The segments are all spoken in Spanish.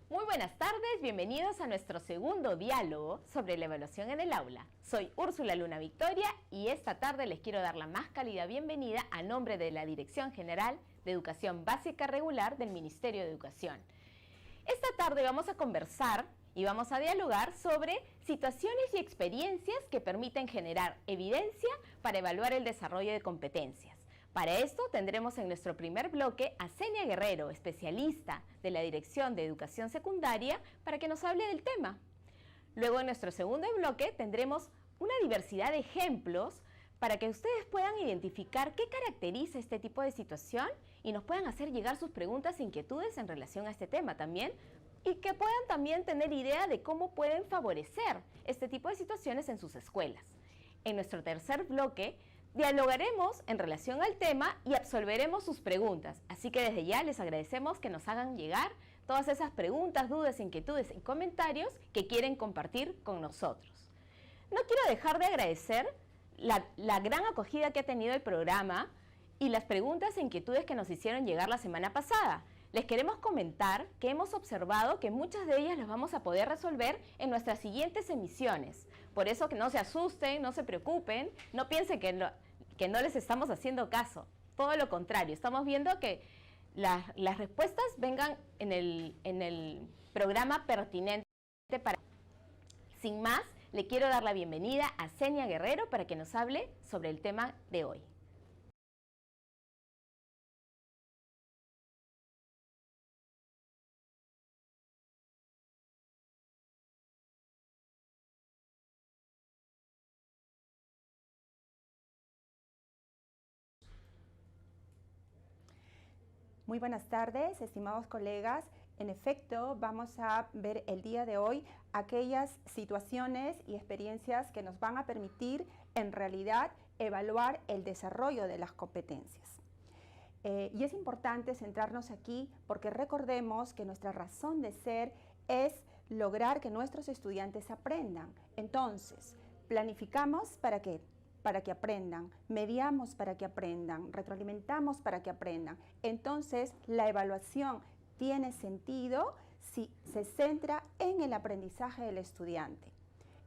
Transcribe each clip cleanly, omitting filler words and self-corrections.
Muy buenas tardes, bienvenidos a nuestro segundo diálogo sobre la evaluación en el aula. Soy Úrsula Luna Victoria y esta tarde les quiero dar la más cálida bienvenida a nombre de la Dirección General de Educación Básica Regular del Ministerio de Educación. Esta tarde vamos a conversar y vamos a dialogar sobre situaciones y experiencias que permiten generar evidencia para evaluar el desarrollo de competencias. Para esto tendremos en nuestro primer bloque a Senia Guerrero, especialista de la Dirección de Educación Secundaria, para que nos hable del tema. Luego en nuestro segundo bloque tendremos una diversidad de ejemplos para que ustedes puedan identificar qué caracteriza este tipo de situación y nos puedan hacer llegar sus preguntas e inquietudes en relación a este tema también, y que puedan también tener idea de cómo pueden favorecer este tipo de situaciones en sus escuelas. En nuestro tercer bloque dialogaremos en relación al tema y absolveremos sus preguntas, así que desde ya les agradecemos que nos hagan llegar todas esas preguntas, dudas, inquietudes y comentarios que quieren compartir con nosotros. No quiero dejar de agradecer la gran acogida que ha tenido el programa y las preguntas e inquietudes que nos hicieron llegar la semana pasada. Les queremos comentar que hemos observado que muchas de ellas las vamos a poder resolver en nuestras siguientes emisiones. Por eso que no se asusten, no se preocupen, no piensen que no les estamos haciendo caso. Todo lo contrario, estamos viendo que las respuestas vengan en el programa pertinente para... Sin más, le quiero dar la bienvenida a Senia Guerrero para que nos hable sobre el tema de hoy. Muy buenas tardes, estimados colegas. En efecto, vamos a ver el día de hoy aquellas situaciones y experiencias que nos van a permitir, en realidad, evaluar el desarrollo de las competencias. Y es importante centrarnos aquí porque recordemos que nuestra razón de ser es lograr que nuestros estudiantes aprendan. Entonces, planificamos para que aprendan, mediamos para que aprendan, retroalimentamos para que aprendan. Entonces, la evaluación tiene sentido si se centra en el aprendizaje del estudiante.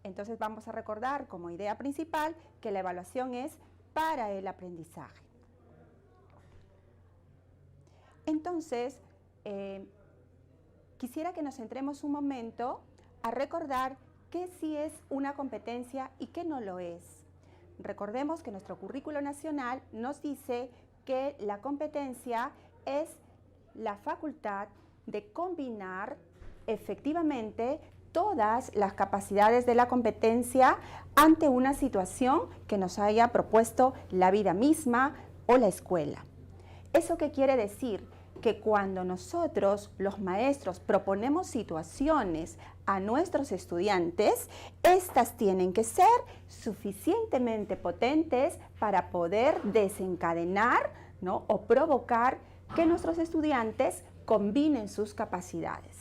Entonces, vamos a recordar como idea principal que la evaluación es para el aprendizaje. Entonces, quisiera que nos centremos un momento a recordar qué sí es una competencia y qué no lo es. Recordemos que nuestro currículo nacional nos dice que la competencia es la facultad de combinar efectivamente todas las capacidades de la competencia ante una situación que nos haya propuesto la vida misma o la escuela. ¿Eso qué quiere decir? Que cuando nosotros, los maestros, proponemos situaciones a nuestros estudiantes, estas tienen que ser suficientemente potentes para poder desencadenar, ¿no?, o provocar que nuestros estudiantes combinen sus capacidades.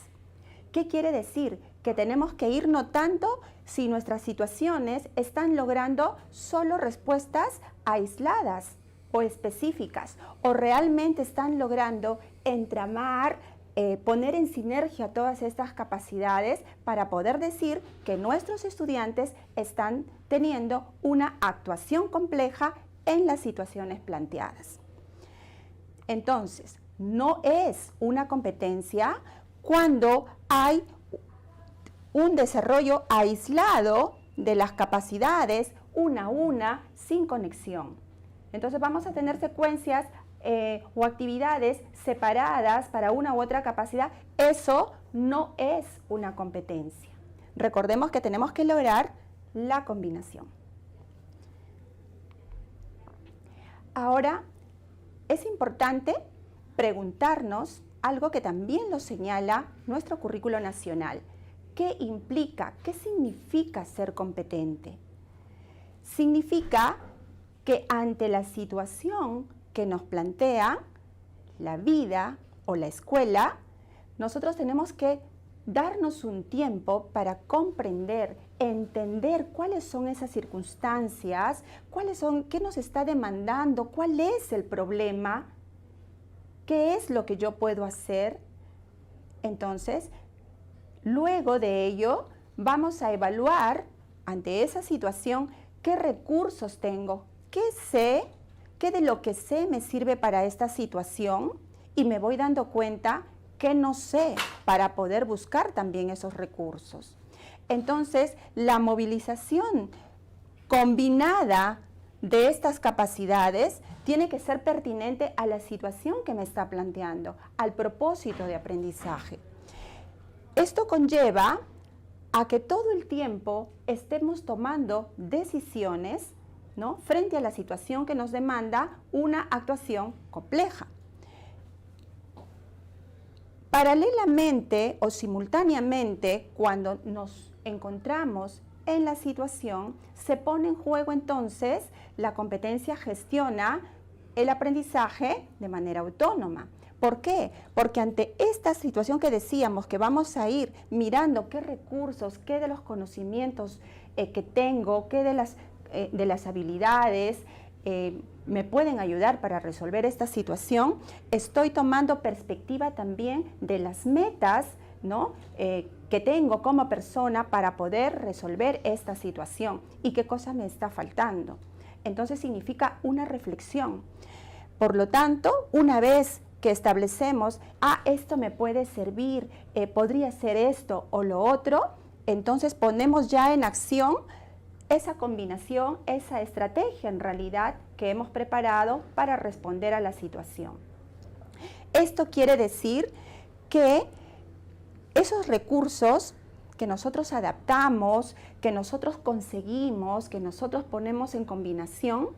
¿Qué quiere decir? Que tenemos que ir notando si nuestras situaciones están logrando solo respuestas aisladas o específicas, o realmente están logrando entramar, poner en sinergia todas estas capacidades para poder decir que nuestros estudiantes están teniendo una actuación compleja en las situaciones planteadas. Entonces, no es una competencia cuando hay un desarrollo aislado de las capacidades, una a una, sin conexión. Entonces vamos a tener secuencias o actividades separadas para una u otra capacidad. Eso no es una competencia. Recordemos que tenemos que lograr la combinación. Ahora, es importante preguntarnos algo que también lo señala nuestro currículo nacional. ¿Qué implica? ¿Qué significa ser competente? Significa que ante la situación que nos plantea la vida o la escuela, nosotros tenemos que darnos un tiempo para comprender, entender cuáles son esas circunstancias, qué nos está demandando, cuál es el problema, qué es lo que yo puedo hacer. Entonces, Luego de ello, vamos a evaluar ante esa situación qué recursos tengo, qué sé, qué de lo que sé me sirve para esta situación y me voy dando cuenta que no sé para poder buscar también esos recursos. Entonces, la movilización combinada de estas capacidades tiene que ser pertinente a la situación que me está planteando, al propósito de aprendizaje. Esto conlleva a que todo el tiempo estemos tomando decisiones, ¿no?, frente a la situación que nos demanda una actuación compleja. Paralelamente o simultáneamente, cuando nos encontramos en la situación, se pone en juego entonces la competencia gestiona el aprendizaje de manera autónoma. ¿Por qué? Porque ante esta situación que decíamos que vamos a ir mirando qué recursos, qué de los conocimientos que tengo, qué de las habilidades me pueden ayudar para resolver esta situación, estoy tomando perspectiva también de las metas, ¿no?, que tengo como persona para poder resolver esta situación y qué cosa me está faltando. Entonces significa una reflexión. Por lo tanto, una vez que establecemos, esto me puede servir, podría ser esto o lo otro, entonces ponemos ya en acción esa combinación, esa estrategia en realidad que hemos preparado para responder a la situación. Esto quiere decir que esos recursos que nosotros adaptamos, que nosotros conseguimos, que nosotros ponemos en combinación,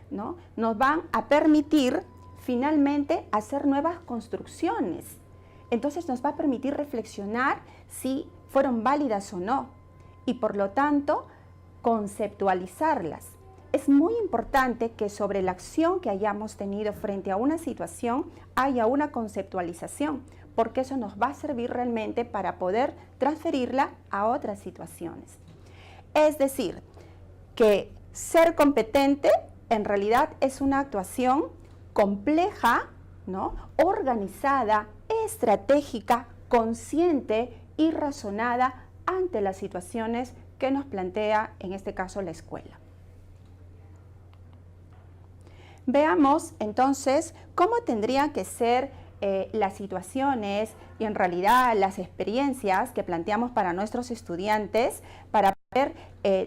¿no?, nos van a permitir finalmente hacer nuevas construcciones. Entonces nos va a permitir reflexionar si fueron válidas o no y por lo tanto conceptualizarlas. Es muy importante que sobre la acción que hayamos tenido frente a una situación haya una conceptualización, porque eso nos va a servir realmente para poder transferirla a otras situaciones. Es decir, que ser competente en realidad es una actuación compleja, ¿no?, organizada, estratégica, consciente y razonada ante las situaciones que nos plantea, en este caso, la escuela. Veamos entonces cómo tendrían que ser las situaciones y en realidad las experiencias que planteamos para nuestros estudiantes para poder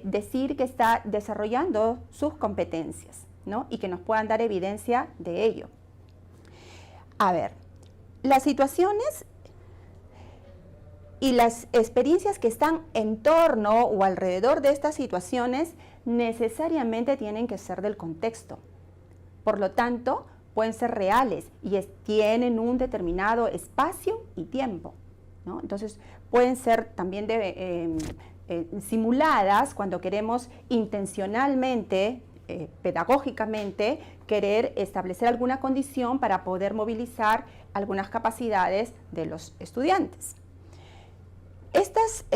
decir que está desarrollando sus competencias, ¿no?, y que nos puedan dar evidencia de ello. A ver, las situaciones y las experiencias que están en torno o alrededor de estas situaciones necesariamente tienen que ser del contexto. Por lo tanto, pueden ser reales y tienen un determinado espacio y tiempo, ¿no? Entonces, pueden ser también simuladas cuando queremos intencionalmente, pedagógicamente, querer establecer alguna condición para poder movilizar algunas capacidades de los estudiantes. Estas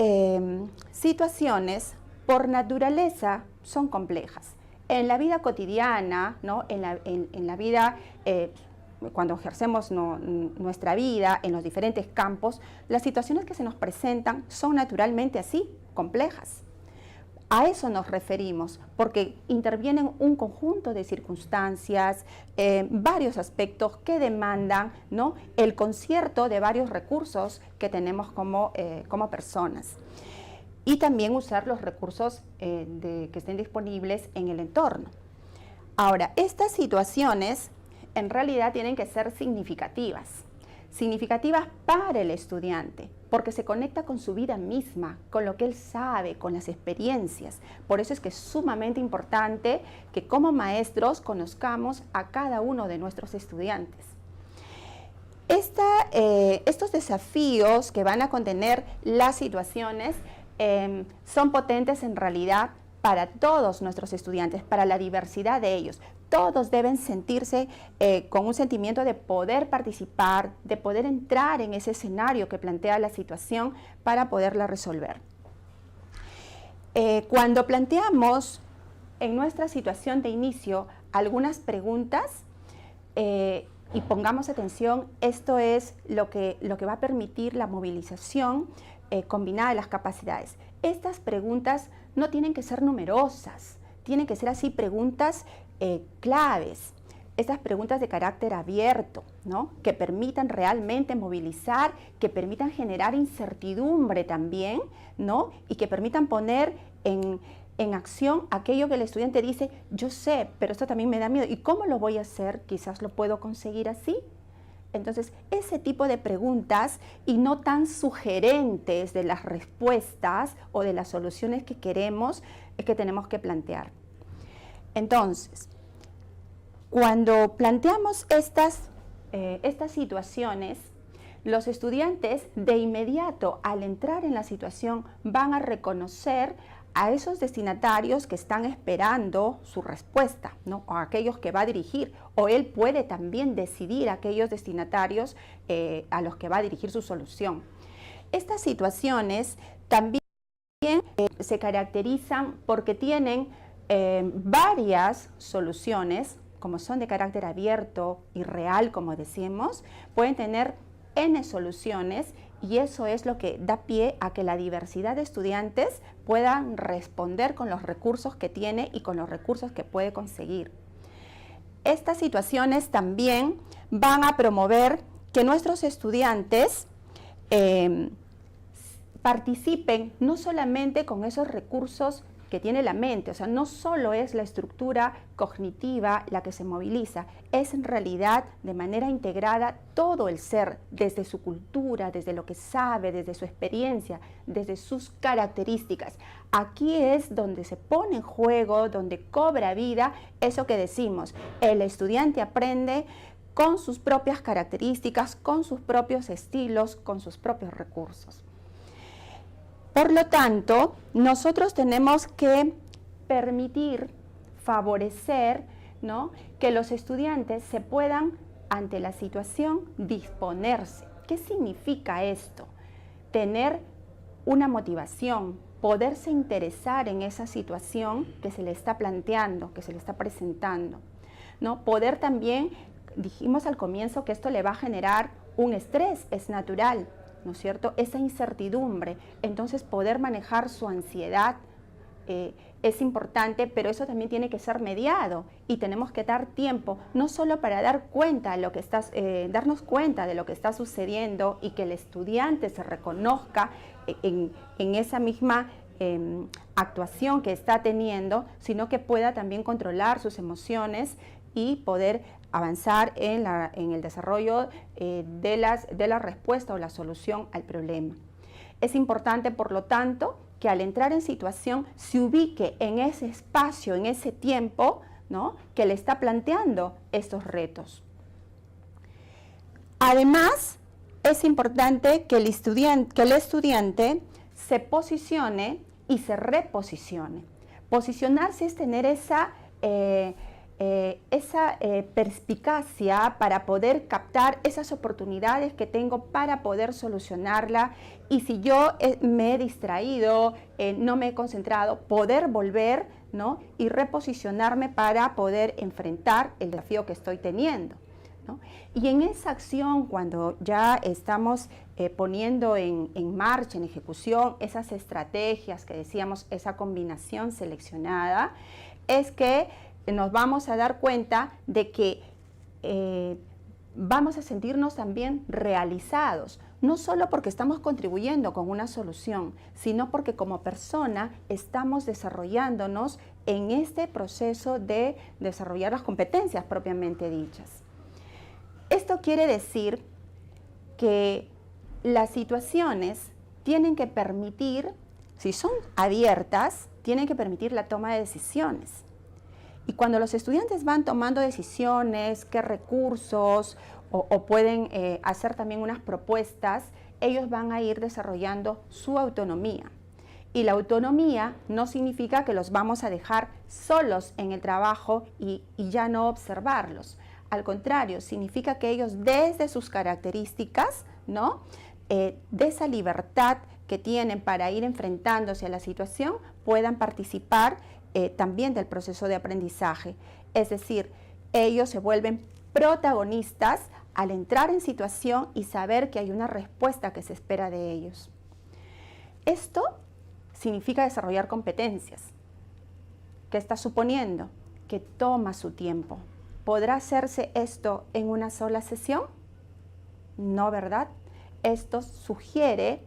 situaciones, por naturaleza, son complejas. En la vida cotidiana, ¿no?, en la vida, cuando ejercemos nuestra vida en los diferentes campos, las situaciones que se nos presentan son naturalmente así, complejas. A eso nos referimos, porque intervienen un conjunto de circunstancias, varios aspectos que demandan, ¿no?, el concierto de varios recursos que tenemos como personas. Y también usar los recursos que estén disponibles en el entorno. Ahora, estas situaciones en realidad tienen que ser significativas para el estudiante, porque se conecta con su vida misma, con lo que él sabe, con las experiencias. Por eso es que es sumamente importante que como maestros conozcamos a cada uno de nuestros estudiantes. Estos desafíos que van a contener las situaciones son potentes en realidad para todos nuestros estudiantes, para la diversidad de ellos. Todos deben sentirse con un sentimiento de poder participar, de poder entrar en ese escenario que plantea la situación para poderla resolver. Cuando planteamos en nuestra situación de inicio algunas preguntas, y pongamos atención, esto es lo que va a permitir la movilización combinada de las capacidades. Estas preguntas no tienen que ser numerosas, tienen que ser así preguntas claves. Estas preguntas de carácter abierto, ¿no? Que permitan realmente movilizar, que permitan generar incertidumbre también, ¿no? Y que permitan poner en acción aquello que el estudiante dice, yo sé, pero esto también me da miedo. ¿Y cómo lo voy a hacer? Quizás lo puedo conseguir así. Entonces, ese tipo de preguntas y no tan sugerentes de las respuestas o de las soluciones que queremos es que tenemos que plantear. Entonces, cuando planteamos estas situaciones, los estudiantes de inmediato al entrar en la situación van a reconocer a esos destinatarios que están esperando su respuesta, ¿no? O a aquellos que va a dirigir, o él puede también decidir a aquellos destinatarios a los que va a dirigir su solución. Estas situaciones también se caracterizan porque tienen varias soluciones, como son de carácter abierto y real, como decimos, pueden tener N soluciones y eso es lo que da pie a que la diversidad de estudiantes puedan responder con los recursos que tiene y con los recursos que puede conseguir. Estas situaciones también van a promover que nuestros estudiantes participen no solamente con esos recursos que tiene la mente, o sea, no solo es la estructura cognitiva la que se moviliza, es en realidad de manera integrada todo el ser, desde su cultura, desde lo que sabe, desde su experiencia, desde sus características. Aquí es donde se pone en juego, donde cobra vida eso que decimos, el estudiante aprende con sus propias características, con sus propios estilos, con sus propios recursos. Por lo tanto, nosotros tenemos que permitir, favorecer, ¿no?, que los estudiantes se puedan, ante la situación, disponerse. ¿Qué significa esto? Tener una motivación, poderse interesar en esa situación que se le está planteando, que se le está presentando, ¿no? Poder también, dijimos al comienzo que esto le va a generar un estrés, es natural, ¿no es cierto? Esa incertidumbre, entonces poder manejar su ansiedad es importante, pero eso también tiene que ser mediado y tenemos que dar tiempo, no solo para darnos cuenta de lo que está sucediendo y que el estudiante se reconozca en esa misma actuación que está teniendo, sino que pueda también controlar sus emociones y poder avanzar en el desarrollo de la respuesta o la solución al problema. Es importante, por lo tanto, que al entrar en situación se ubique en ese espacio, en ese tiempo, ¿no?, que le está planteando estos retos. Además, es importante que el estudiante se posicione y se reposicione. Posicionarse es tener esa perspicacia para poder captar esas oportunidades que tengo para poder solucionarla y si yo me he distraído, no me he concentrado, poder volver, ¿no?, y reposicionarme para poder enfrentar el desafío que estoy teniendo, ¿no? Y en esa acción, cuando ya estamos poniendo en marcha, en ejecución, esas estrategias que decíamos, esa combinación seleccionada, es que nos vamos a dar cuenta de que vamos a sentirnos también realizados, no solo porque estamos contribuyendo con una solución, sino porque como persona estamos desarrollándonos en este proceso de desarrollar las competencias propiamente dichas. Esto quiere decir que las situaciones tienen que permitir, si son abiertas, tienen que permitir la toma de decisiones. Y cuando los estudiantes van tomando decisiones, qué recursos o pueden hacer también unas propuestas, ellos van a ir desarrollando su autonomía. Y la autonomía no significa que los vamos a dejar solos en el trabajo y ya no observarlos. Al contrario, significa que ellos desde sus características, ¿no?, de esa libertad que tienen para ir enfrentándose a la situación, puedan participar también del proceso de aprendizaje. Es decir, ellos se vuelven protagonistas al entrar en situación y saber que hay una respuesta que se espera de ellos. Esto significa desarrollar competencias. ¿Qué está suponiendo? Que toma su tiempo. ¿Podrá hacerse esto en una sola sesión? No, ¿verdad? Esto sugiere,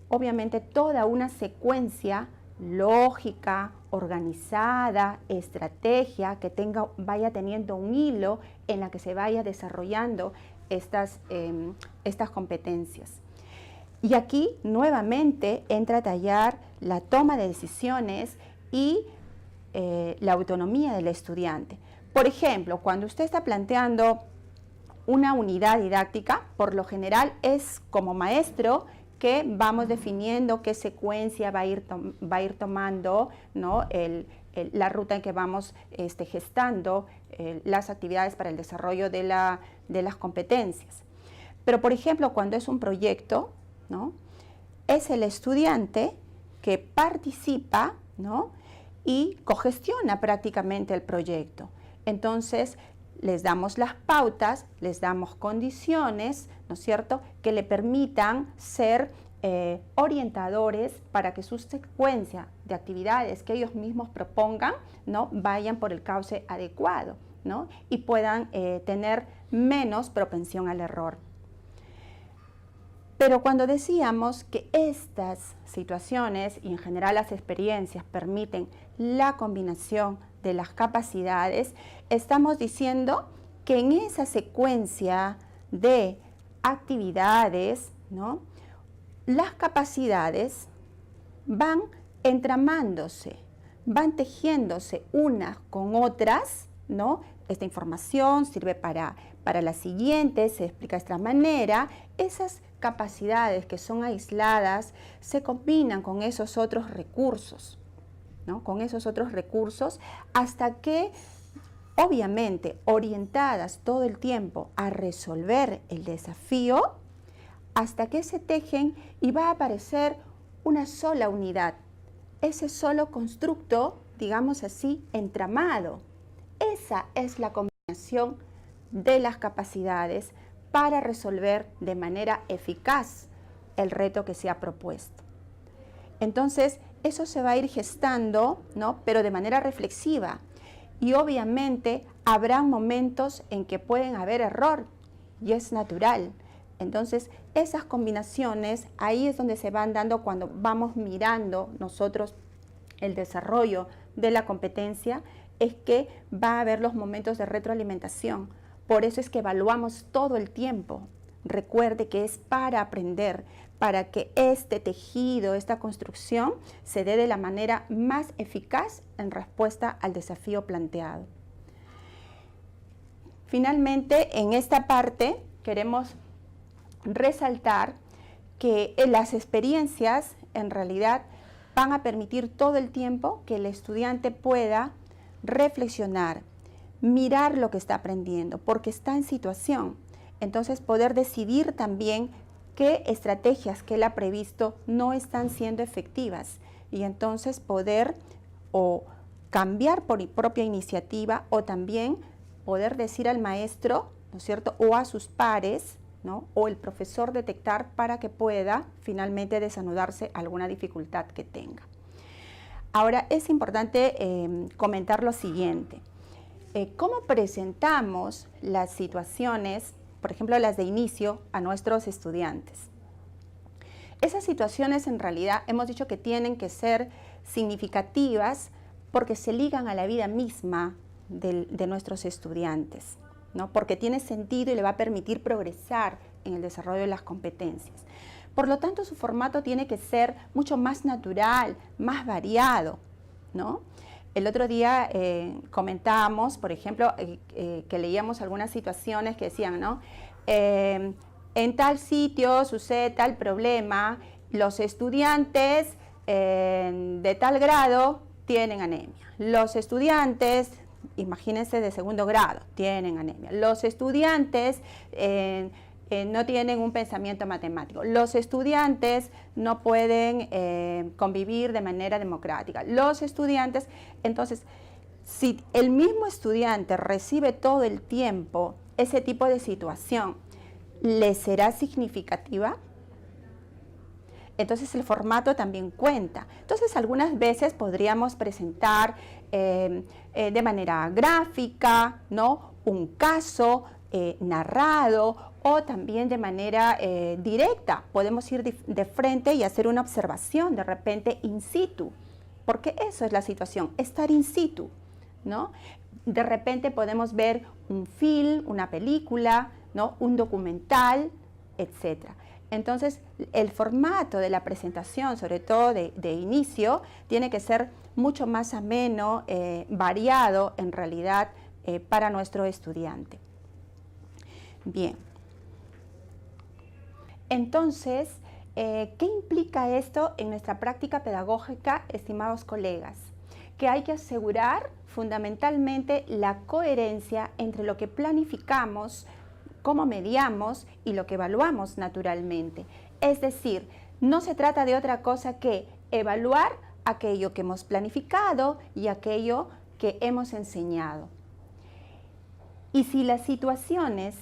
obviamente, toda una secuencia lógica, organizada, estrategia, que vaya teniendo un hilo en la que se vaya desarrollando estas competencias. Y aquí nuevamente entra a tallar la toma de decisiones y la autonomía del estudiante. Por ejemplo, cuando usted está planteando una unidad didáctica, por lo general es como maestro que vamos definiendo qué secuencia va a ir tomando, ¿no? La ruta en que vamos gestando las actividades para el desarrollo de las competencias. Pero, por ejemplo, cuando es un proyecto, ¿no? Es el estudiante que participa, ¿no? Y cogestiona prácticamente el proyecto. Entonces, les damos las pautas, les damos condiciones, ¿no es cierto?, que le permitan ser orientadores para que su secuencia de actividades que ellos mismos propongan, ¿no?, vayan por el cauce adecuado, ¿no?, y puedan tener menos propensión al error. Pero cuando decíamos que estas situaciones y en general las experiencias permiten la combinación de las capacidades, estamos diciendo que en esa secuencia de actividades, ¿no?, las capacidades van entramándose, van tejiéndose unas con otras, ¿no? Esta información sirve para la siguiente, se explica de esta manera. Esas capacidades que son aisladas se combinan con esos otros recursos, ¿no? Con esos otros recursos hasta que, obviamente, orientadas todo el tiempo a resolver el desafío, hasta que se tejen y va a aparecer una sola unidad, ese solo constructo, digamos así, entramado. Esa es la combinación de las capacidades para resolver de manera eficaz el reto que se ha propuesto. Entonces, eso se va a ir gestando, ¿no?, pero de manera reflexiva. Y obviamente habrá momentos en que pueden haber error, y es natural. Entonces, esas combinaciones, ahí es donde se van dando cuando vamos mirando nosotros el desarrollo de la competencia, es que va a haber los momentos de retroalimentación. Por eso es que evaluamos todo el tiempo. Recuerde que es para aprender, para que este tejido, esta construcción, se dé de la manera más eficaz en respuesta al desafío planteado. Finalmente, en esta parte queremos resaltar que las experiencias en realidad van a permitir todo el tiempo que el estudiante pueda reflexionar, mirar lo que está aprendiendo, porque está en situación. Entonces, poder decidir también qué estrategias que él ha previsto no están siendo efectivas y entonces poder o cambiar por propia iniciativa o también poder decir al maestro, ¿no es cierto?, o a sus pares, ¿no?, o el profesor detectar para que pueda finalmente desanudarse alguna dificultad que tenga. Ahora, es importante comentar lo siguiente. ¿Cómo presentamos las situaciones, por ejemplo, las de inicio, a nuestros estudiantes? Esas situaciones en realidad hemos dicho que tienen que ser significativas porque se ligan a la vida misma de nuestros estudiantes, ¿no?, porque tiene sentido y le va a permitir progresar en el desarrollo de las competencias. Por lo tanto, su formato tiene que ser mucho más natural, más variado, ¿no? El otro día comentábamos, por ejemplo, que leíamos algunas situaciones que decían, ¿no?, en tal sitio sucede tal problema, los estudiantes de tal grado tienen anemia. Los estudiantes, imagínense, de segundo grado, tienen anemia. Los estudiantes no tienen un pensamiento matemático. Los estudiantes no pueden convivir de manera democrática. Los estudiantes, entonces, si el mismo estudiante recibe todo el tiempo ese tipo de situación, ¿le será significativa? Entonces el formato también cuenta. Entonces algunas veces podríamos presentar de manera gráfica, ¿no?, un caso narrado, o también de manera directa. Podemos ir de frente y hacer una observación de repente in situ, porque eso es la situación, estar in situ, ¿no? De repente podemos ver un film, una película, ¿no?, un documental, etc. Entonces, el formato de la presentación, sobre todo de inicio, tiene que ser mucho más ameno, variado en realidad para nuestro estudiante. Bien. Entonces, ¿qué implica esto en nuestra práctica pedagógica, estimados colegas? Que hay que asegurar fundamentalmente la coherencia entre lo que planificamos, cómo mediamos y lo que evaluamos naturalmente. Es decir, no se trata de otra cosa que evaluar aquello que hemos planificado y aquello que hemos enseñado. Y si las situaciones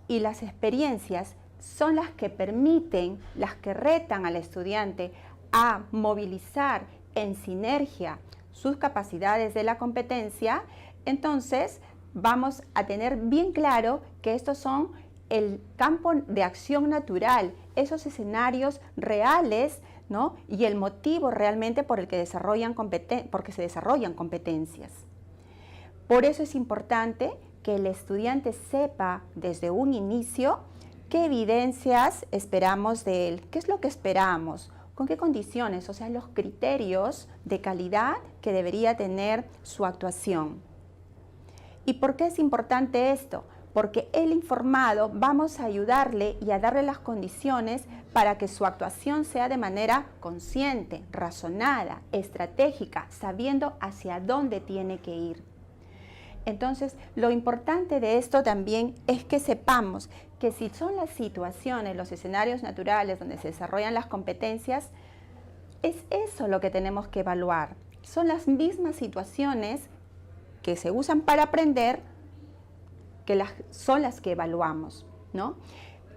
y las experiencias son las que permiten, las que retan al estudiante a movilizar en sinergia sus capacidades de la competencia, entonces vamos a tener bien claro que estos son el campo de acción natural, esos escenarios reales, ¿no?, y el motivo realmente por el que se desarrollan competencias. Por eso es importante que el estudiante sepa desde un inicio qué evidencias esperamos de él, qué es lo que esperamos, con qué condiciones, o sea, los criterios de calidad que debería tener su actuación. ¿Y por qué es importante esto? Porque el informado vamos a ayudarle y a darle las condiciones para que su actuación sea de manera consciente, razonada, estratégica, sabiendo hacia dónde tiene que ir. Entonces, lo importante de esto también es que sepamos que si son las situaciones, los escenarios naturales donde se desarrollan las competencias, es eso lo que tenemos que evaluar. Son las mismas situaciones que se usan para aprender que son las que evaluamos, ¿no?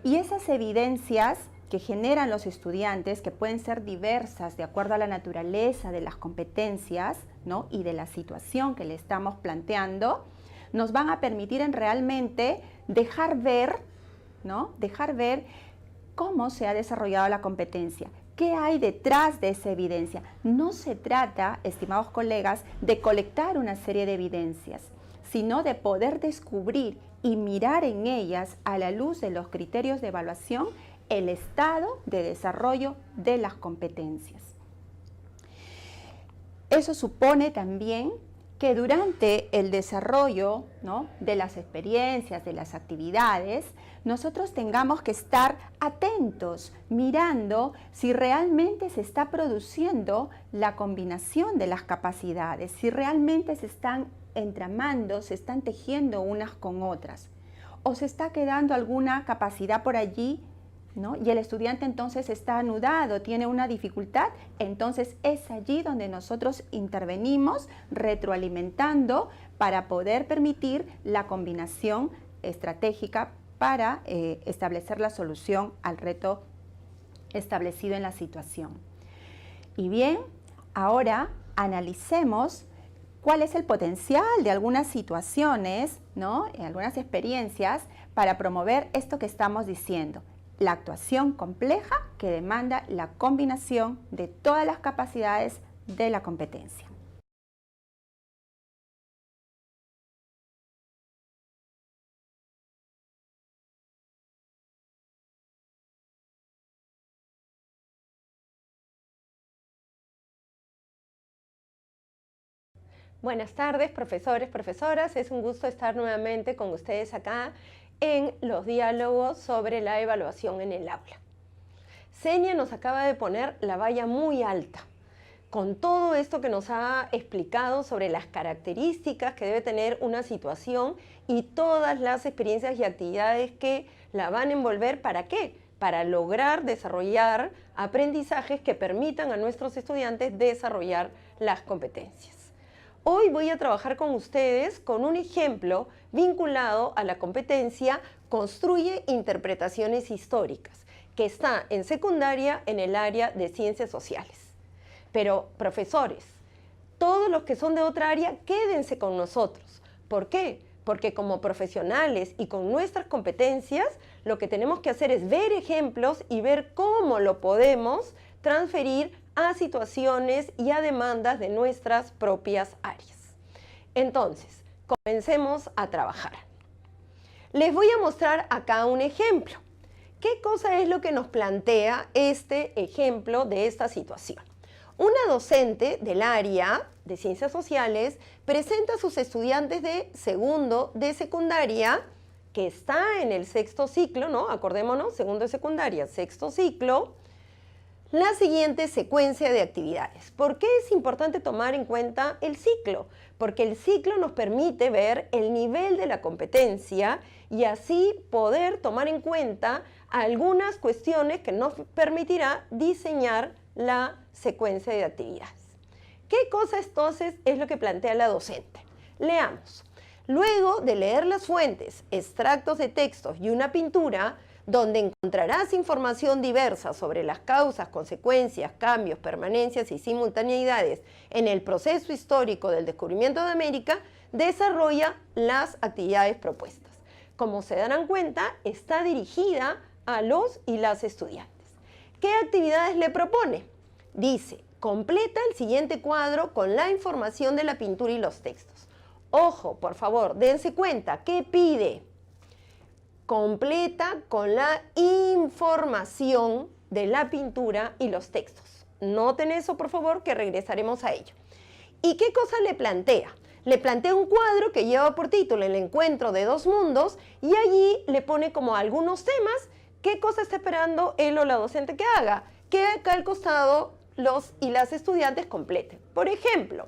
Y esas evidencias que generan los estudiantes, que pueden ser diversas de acuerdo a la naturaleza de las competencias, ¿no?, y de la situación que le estamos planteando, nos van a permitir realmente dejar ver, ¿no?, dejar ver cómo se ha desarrollado la competencia, qué hay detrás de esa evidencia. No se trata, estimados colegas, de colectar una serie de evidencias, sino de poder descubrir y mirar en ellas, a la luz de los criterios de evaluación, el estado de desarrollo de las competencias. Eso supone también que durante el desarrollo, ¿no?, de las experiencias, de las actividades, nosotros tengamos que estar atentos, mirando si realmente se está produciendo la combinación de las capacidades, si realmente se están entramando, se están tejiendo unas con otras, o se está quedando alguna capacidad por allí, ¿no?, y el estudiante entonces está anudado, tiene una dificultad. Entonces es allí donde nosotros intervenimos retroalimentando para poder permitir la combinación estratégica para establecer la solución al reto establecido en la situación. Y bien, ahora analicemos cuál es el potencial de algunas situaciones, ¿no?, algunas experiencias para promover esto que estamos diciendo. La actuación compleja que demanda la combinación de todas las capacidades de la competencia. Buenas tardes, profesores, profesoras. Es un gusto estar nuevamente con ustedes acá en los diálogos sobre la evaluación en el aula. Senia nos acaba de poner la valla muy alta, con todo esto que nos ha explicado sobre las características que debe tener una situación y todas las experiencias y actividades que la van a envolver. ¿Para qué? Para lograr desarrollar aprendizajes que permitan a nuestros estudiantes desarrollar las competencias. Hoy voy a trabajar con ustedes con un ejemplo vinculado a la competencia Construye interpretaciones históricas, que está en secundaria en el área de ciencias sociales. Pero, profesores, todos los que son de otra área, quédense con nosotros. ¿Por qué? Porque como profesionales y con nuestras competencias, lo que tenemos que hacer es ver ejemplos y ver cómo lo podemos transferir a situaciones y a demandas de nuestras propias áreas. Entonces, comencemos a trabajar. Les voy a mostrar acá un ejemplo. ¿Qué cosa es lo que nos plantea este ejemplo de esta situación? Una docente del área de ciencias sociales presenta a sus estudiantes de segundo de secundaria, que está en el sexto ciclo, ¿no? Acordémonos, segundo de secundaria, sexto ciclo, la siguiente secuencia de actividades. ¿Por qué es importante tomar en cuenta el ciclo? Porque el ciclo nos permite ver el nivel de la competencia y así poder tomar en cuenta algunas cuestiones que nos permitirá diseñar la secuencia de actividades. ¿Qué cosa entonces es lo que plantea la docente? Leamos. Luego de leer las fuentes, extractos de textos y una pintura, donde encontrarás información diversa sobre las causas, consecuencias, cambios, permanencias y simultaneidades en el proceso histórico del descubrimiento de América, desarrolla las actividades propuestas. Como se darán cuenta, está dirigida a los y las estudiantes. ¿Qué actividades le propone? Dice, completa el siguiente cuadro con la información de la pintura y los textos. Ojo, por favor, dense cuenta, ¿qué pide? Completa con la información de la pintura y los textos. Noten eso, por favor, que regresaremos a ello. ¿Y qué cosa le plantea? Le plantea un cuadro que lleva por título El encuentro de dos mundos y allí le pone como algunos temas. ¿Qué cosa está esperando él o la docente que haga? Que acá al costado los y las estudiantes completen. Por ejemplo,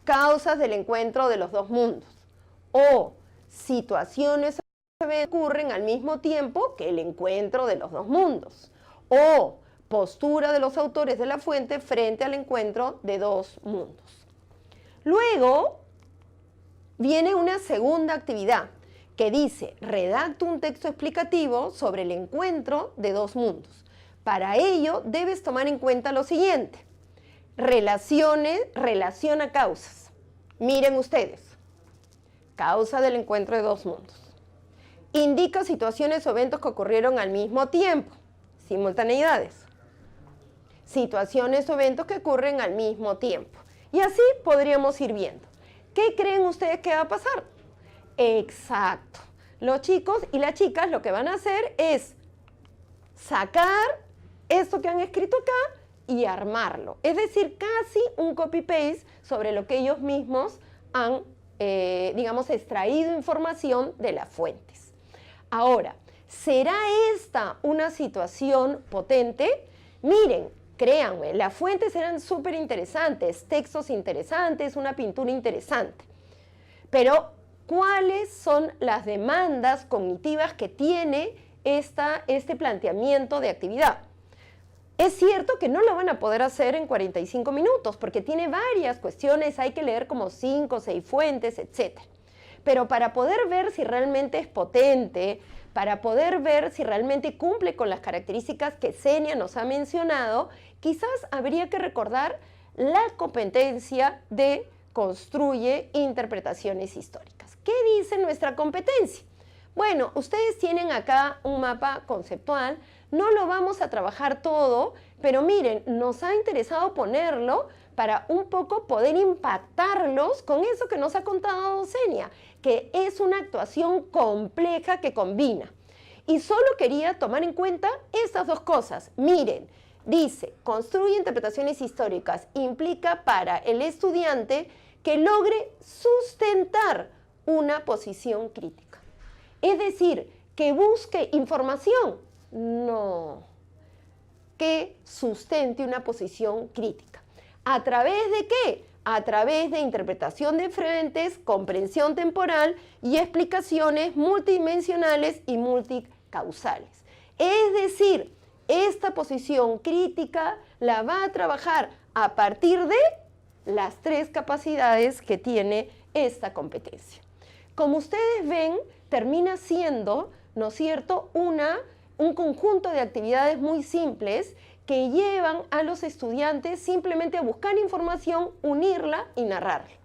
causas del encuentro de los dos mundos o situaciones que ocurren al mismo tiempo que el encuentro de los dos mundos o postura de los autores de la fuente frente al encuentro de dos mundos. Luego viene una segunda actividad que dice, redacta un texto explicativo sobre el encuentro de dos mundos. Para ello debes tomar en cuenta lo siguiente. Relaciona causas. Miren ustedes. Causa del encuentro de dos mundos. Indica situaciones o eventos que ocurrieron al mismo tiempo. Simultaneidades. Situaciones o eventos que ocurren al mismo tiempo. Y así podríamos ir viendo. ¿Qué creen ustedes que va a pasar? Exacto. Los chicos y las chicas lo que van a hacer es sacar esto que han escrito acá y armarlo. Es decir, casi un copy-paste sobre lo que ellos mismos han, digamos, extraído información de las fuentes. Ahora, ¿será esta una situación potente? Miren, créanme, las fuentes eran súper interesantes, textos interesantes, una pintura interesante. Pero, ¿cuáles son las demandas cognitivas que tiene este planteamiento de actividad? Es cierto que no lo van a poder hacer en 45 minutos porque tiene varias cuestiones, hay que leer como 5 o 6 fuentes, etc. Pero para poder ver si realmente es potente, para poder ver si realmente cumple con las características que Xenia nos ha mencionado, quizás habría que recordar la competencia de construye interpretaciones históricas. ¿Qué dice nuestra competencia? Bueno, ustedes tienen acá un mapa conceptual, no lo vamos a trabajar todo, pero miren, nos ha interesado ponerlo para un poco poder impactarlos con eso que nos ha contado Xenia, que es una actuación compleja que combina. Y solo quería tomar en cuenta estas dos cosas. Miren, dice, construye interpretaciones históricas, implica para el estudiante que logre sustentar una posición crítica. Es decir, que busque información, no, que sustente una posición crítica. ¿A través de qué? A través de interpretación de frentes, comprensión temporal y explicaciones multidimensionales y multicausales. Es decir, esta posición crítica la va a trabajar a partir de las 3 capacidades que tiene esta competencia. Como ustedes ven, termina siendo, ¿no es cierto?, una un conjunto de actividades muy simples que llevan a los estudiantes simplemente a buscar información, unirla y narrarla.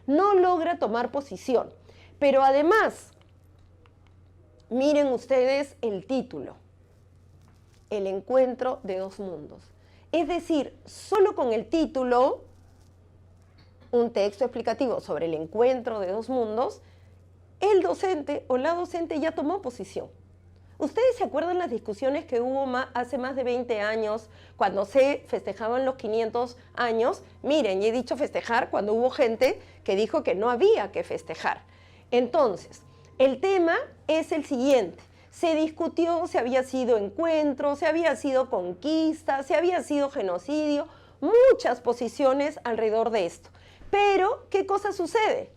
No logra tomar posición, pero además, miren ustedes el título, El encuentro de dos mundos. Es decir, solo con el título, un texto explicativo sobre el encuentro de dos mundos, el docente o la docente ya tomó posición. ¿Ustedes se acuerdan las discusiones que hubo hace más de 20 años cuando se festejaban los 500 años? Miren, y he dicho festejar cuando hubo gente que dijo que no había que festejar. Entonces, el tema es el siguiente. Se discutió si había sido encuentro, si había sido conquista, si había sido genocidio, muchas posiciones alrededor de esto. Pero, ¿qué cosa sucede?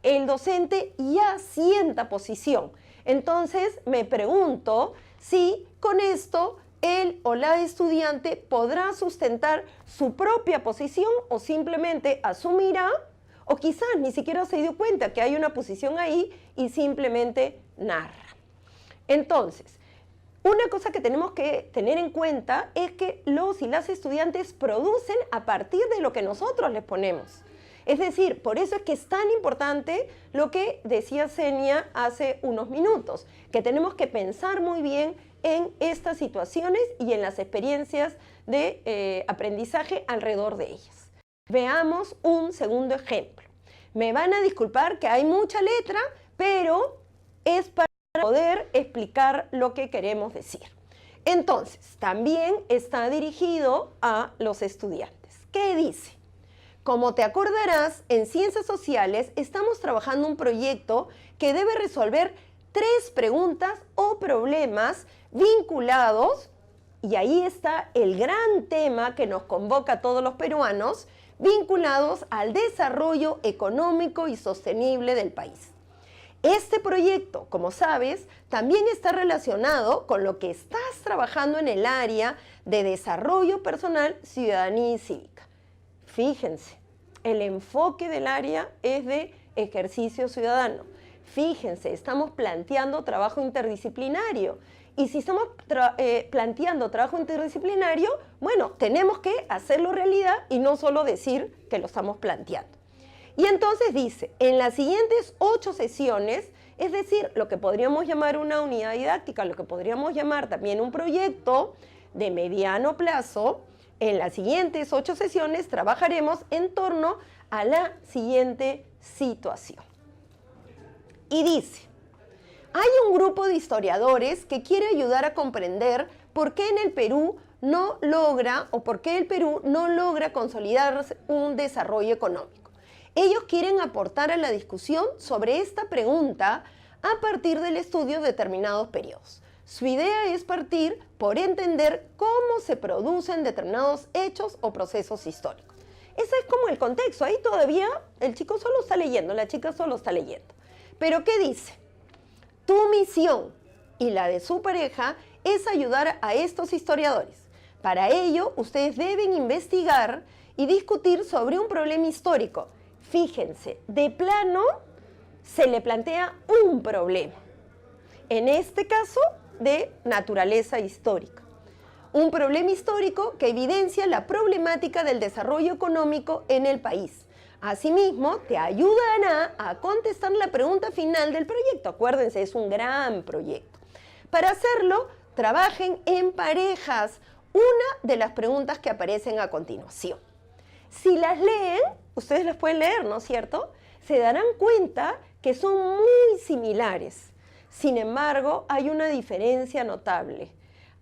El docente ya sienta posición. Entonces, me pregunto si con esto él o la estudiante podrá sustentar su propia posición o simplemente asumirá, o quizás ni siquiera se dio cuenta que hay una posición ahí y simplemente narra. Entonces, una cosa que tenemos que tener en cuenta es que los y las estudiantes producen a partir de lo que nosotros les ponemos. Es decir, por eso es que es tan importante lo que decía Senia hace unos minutos, que tenemos que pensar muy bien en estas situaciones y en las experiencias de aprendizaje alrededor de ellas. Veamos un segundo ejemplo. Me van a disculpar que hay mucha letra, pero es para poder explicar lo que queremos decir. Entonces, también está dirigido a los estudiantes. ¿Qué dice? Como te acordarás, en Ciencias Sociales estamos trabajando un proyecto que debe resolver 3 preguntas o problemas vinculados, y ahí está el gran tema que nos convoca a todos los peruanos, vinculados al desarrollo económico y sostenible del país. Este proyecto, como sabes, también está relacionado con lo que estás trabajando en el área de desarrollo personal, ciudadanía y cívica. Fíjense, el enfoque del área es de ejercicio ciudadano. Fíjense, estamos planteando trabajo interdisciplinario. Y si estamos planteando trabajo interdisciplinario, bueno, tenemos que hacerlo realidad y no solo decir que lo estamos planteando. Y entonces dice, en las siguientes 8 sesiones, es decir, lo que podríamos llamar una unidad didáctica, lo que podríamos llamar también un proyecto de mediano plazo, en las siguientes 8 sesiones trabajaremos en torno a la siguiente situación. Y dice, hay un grupo de historiadores que quiere ayudar a comprender por qué en el Perú no logra, o por qué el Perú no logra consolidar un desarrollo económico. Ellos quieren aportar a la discusión sobre esta pregunta a partir del estudio de determinados periodos. Su idea es partir por entender cómo se producen determinados hechos o procesos históricos. Ese es como el contexto. Ahí todavía el chico solo está leyendo, la chica solo está leyendo. Pero ¿qué dice? Tu misión y la de su pareja es ayudar a estos historiadores. Para ello, ustedes deben investigar y discutir sobre un problema histórico. Fíjense, de plano se le plantea un problema. En este caso, de naturaleza histórica. Un problema histórico que evidencia la problemática del desarrollo económico en el país. Asimismo, te ayudará a contestar la pregunta final del proyecto. Acuérdense, es un gran proyecto. Para hacerlo, trabajen en parejas. Una de las preguntas que aparecen a continuación. Si las leen, ustedes las pueden leer, ¿no es cierto? Se darán cuenta que son muy similares. Sin embargo, hay una diferencia notable.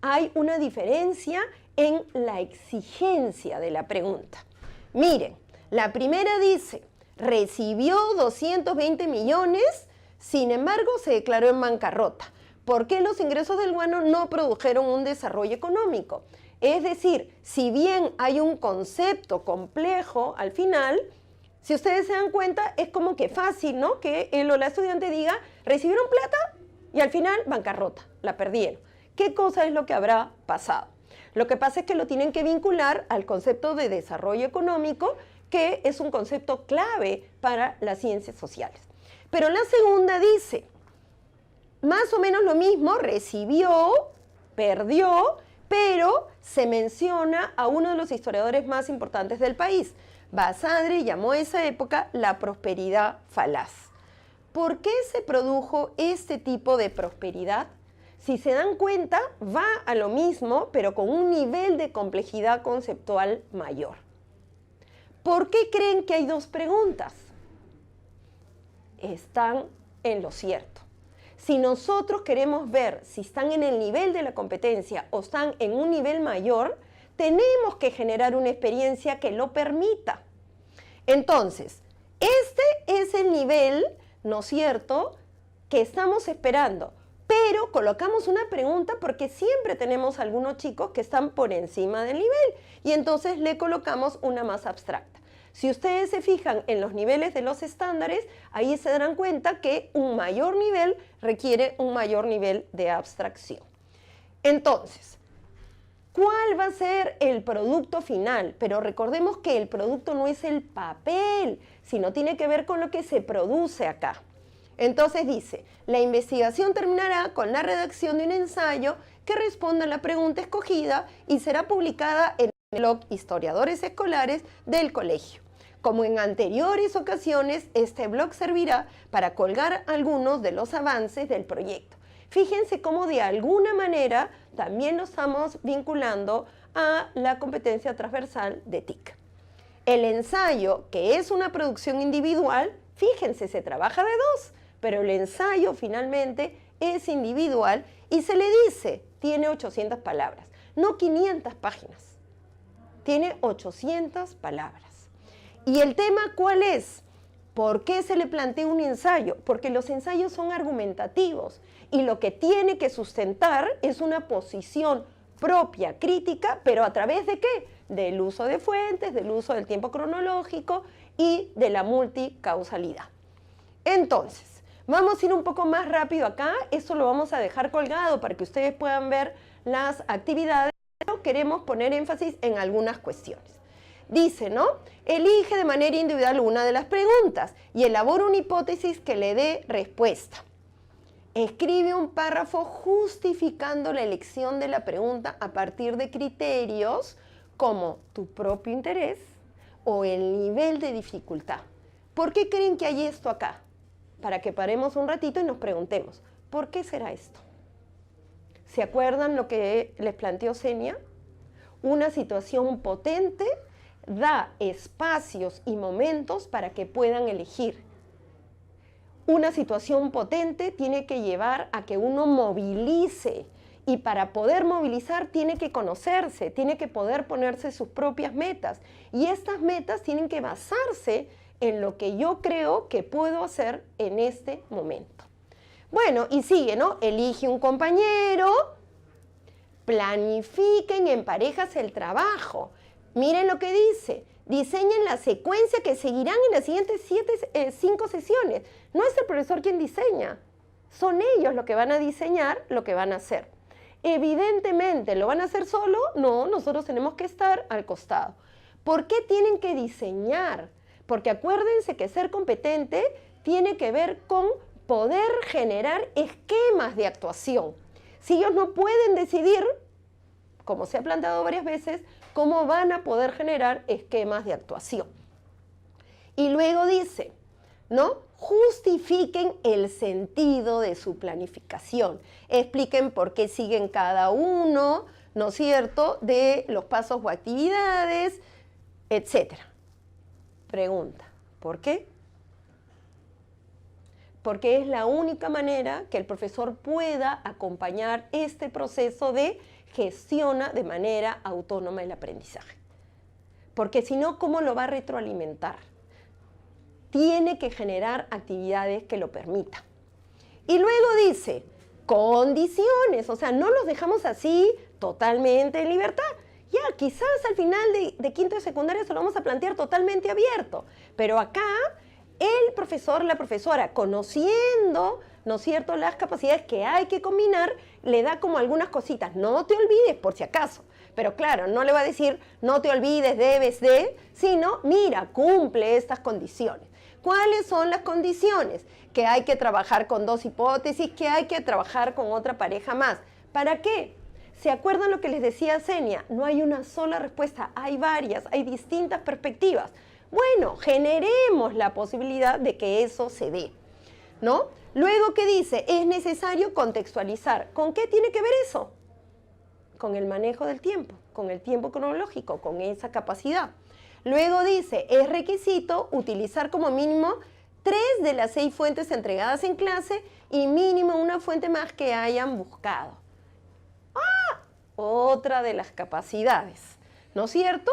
Hay una diferencia en la exigencia de la pregunta. Miren, la primera dice, recibió 220 millones, sin embargo se declaró en bancarrota. ¿Por qué los ingresos del guano no produjeron un desarrollo económico? Es decir, si bien hay un concepto complejo al final, si ustedes se dan cuenta, es como que fácil, ¿no? Que él o la estudiante diga, recibieron plata y al final bancarrota, la perdieron. ¿Qué cosa es lo que habrá pasado? Lo que pasa es que lo tienen que vincular al concepto de desarrollo económico, que es un concepto clave para las ciencias sociales. Pero la segunda dice, más o menos lo mismo, recibió perdió, pero se menciona a uno de los historiadores más importantes del país. Basadre llamó a esa época la prosperidad falaz. ¿Por qué se produjo este tipo de prosperidad? Si se dan cuenta, va a lo mismo, pero con un nivel de complejidad conceptual mayor. ¿Por qué creen que hay dos preguntas? Están en lo cierto. Si nosotros queremos ver si están en el nivel de la competencia o están en un nivel mayor, tenemos que generar una experiencia que lo permita. Entonces, este es el nivel, ¿no es cierto?, que estamos esperando. Pero colocamos una pregunta porque siempre tenemos algunos chicos que están por encima del nivel y entonces le colocamos una más abstracta. Si ustedes se fijan en los niveles de los estándares, ahí se darán cuenta que un mayor nivel requiere un mayor nivel de abstracción. Entonces, ¿cuál va a ser el producto final? Pero recordemos que el producto no es el papel, sino tiene que ver con lo que se produce acá. Entonces dice, la investigación terminará con la redacción de un ensayo que responda a la pregunta escogida y será publicada en el blog Historiadores Escolares del colegio. Como en anteriores ocasiones, este blog servirá para colgar algunos de los avances del proyecto. Fíjense cómo de alguna manera también lo estamos vinculando a la competencia transversal de TIC. El ensayo, que es una producción individual, fíjense, se trabaja de dos, pero el ensayo finalmente es individual y se le dice, tiene 800 palabras, no 500 páginas, tiene 800 palabras. ¿Y el tema cuál es? ¿Por qué se le plantea un ensayo? Porque los ensayos son argumentativos y lo que tiene que sustentar es una posición propia, crítica, pero ¿a través de qué? Del uso de fuentes, del uso del tiempo cronológico y de la multicausalidad. Entonces, vamos a ir un poco más rápido acá, esto lo vamos a dejar colgado para que ustedes puedan ver las actividades, pero queremos poner énfasis en algunas cuestiones. Dice, ¿no? Elige de manera individual una de las preguntas y elabora una hipótesis que le dé respuesta. Escribe un párrafo justificando la elección de la pregunta a partir de criterios como tu propio interés o el nivel de dificultad. ¿Por qué creen que hay esto acá? Para que paremos un ratito y nos preguntemos, ¿por qué será esto? ¿Se acuerdan lo que les planteó Senia? Una situación potente da espacios y momentos para que puedan elegir. Una situación potente tiene que llevar a que uno movilice y para poder movilizar tiene que conocerse, tiene que poder ponerse sus propias metas y estas metas tienen que basarse en lo que yo creo que puedo hacer en este momento. Bueno, y sigue, ¿no? Elige un compañero, planifiquen en parejas el trabajo. Miren lo que dice, diseñen la secuencia que seguirán en las siguientes 5 sesiones. No es el profesor quien diseña, son ellos los que van a diseñar lo que van a hacer. Evidentemente, ¿lo van a hacer solo? No, nosotros tenemos que estar al costado. ¿Por qué tienen que diseñar? Porque acuérdense que ser competente tiene que ver con poder generar esquemas de actuación. Si ellos no pueden decidir, como se ha planteado varias veces, cómo van a poder generar esquemas de actuación. Y luego dice, ¿no? Justifiquen el sentido de su planificación. Expliquen por qué siguen cada uno, ¿no es cierto?, de los pasos o actividades, etc. Pregunta, ¿por qué? Porque es la única manera que el profesor pueda acompañar este proceso de gestiona de manera autónoma el aprendizaje. Porque si no, ¿cómo lo va a retroalimentar? Tiene que generar actividades que lo permitan. Y luego dice, condiciones, o sea, no los dejamos así totalmente en libertad. Ya, quizás al final de quinto de secundaria se lo vamos a plantear totalmente abierto, pero acá el profesor, la profesora, conociendo, ¿no es cierto?, las capacidades que hay que combinar, le da como algunas cositas. No te olvides, por si acaso. Pero claro, no le va a decir, no te olvides, debes de, sino, mira, cumple estas condiciones. ¿Cuáles son las condiciones? Que hay que trabajar con 2 hipótesis, que hay que trabajar con otra pareja más. ¿Para qué? ¿Se acuerdan lo que les decía Senia? No hay una sola respuesta, hay varias, hay distintas perspectivas. Bueno, generemos la posibilidad de que eso se dé, ¿no? Luego, ¿qué dice? Es necesario contextualizar. ¿Con qué tiene que ver eso? Con el manejo del tiempo, con el tiempo cronológico, con esa capacidad. Luego dice, es requisito utilizar como mínimo 3 de las 6 fuentes entregadas en clase y mínimo una fuente más que hayan buscado. ¡Ah! Otra de las capacidades, ¿no es cierto?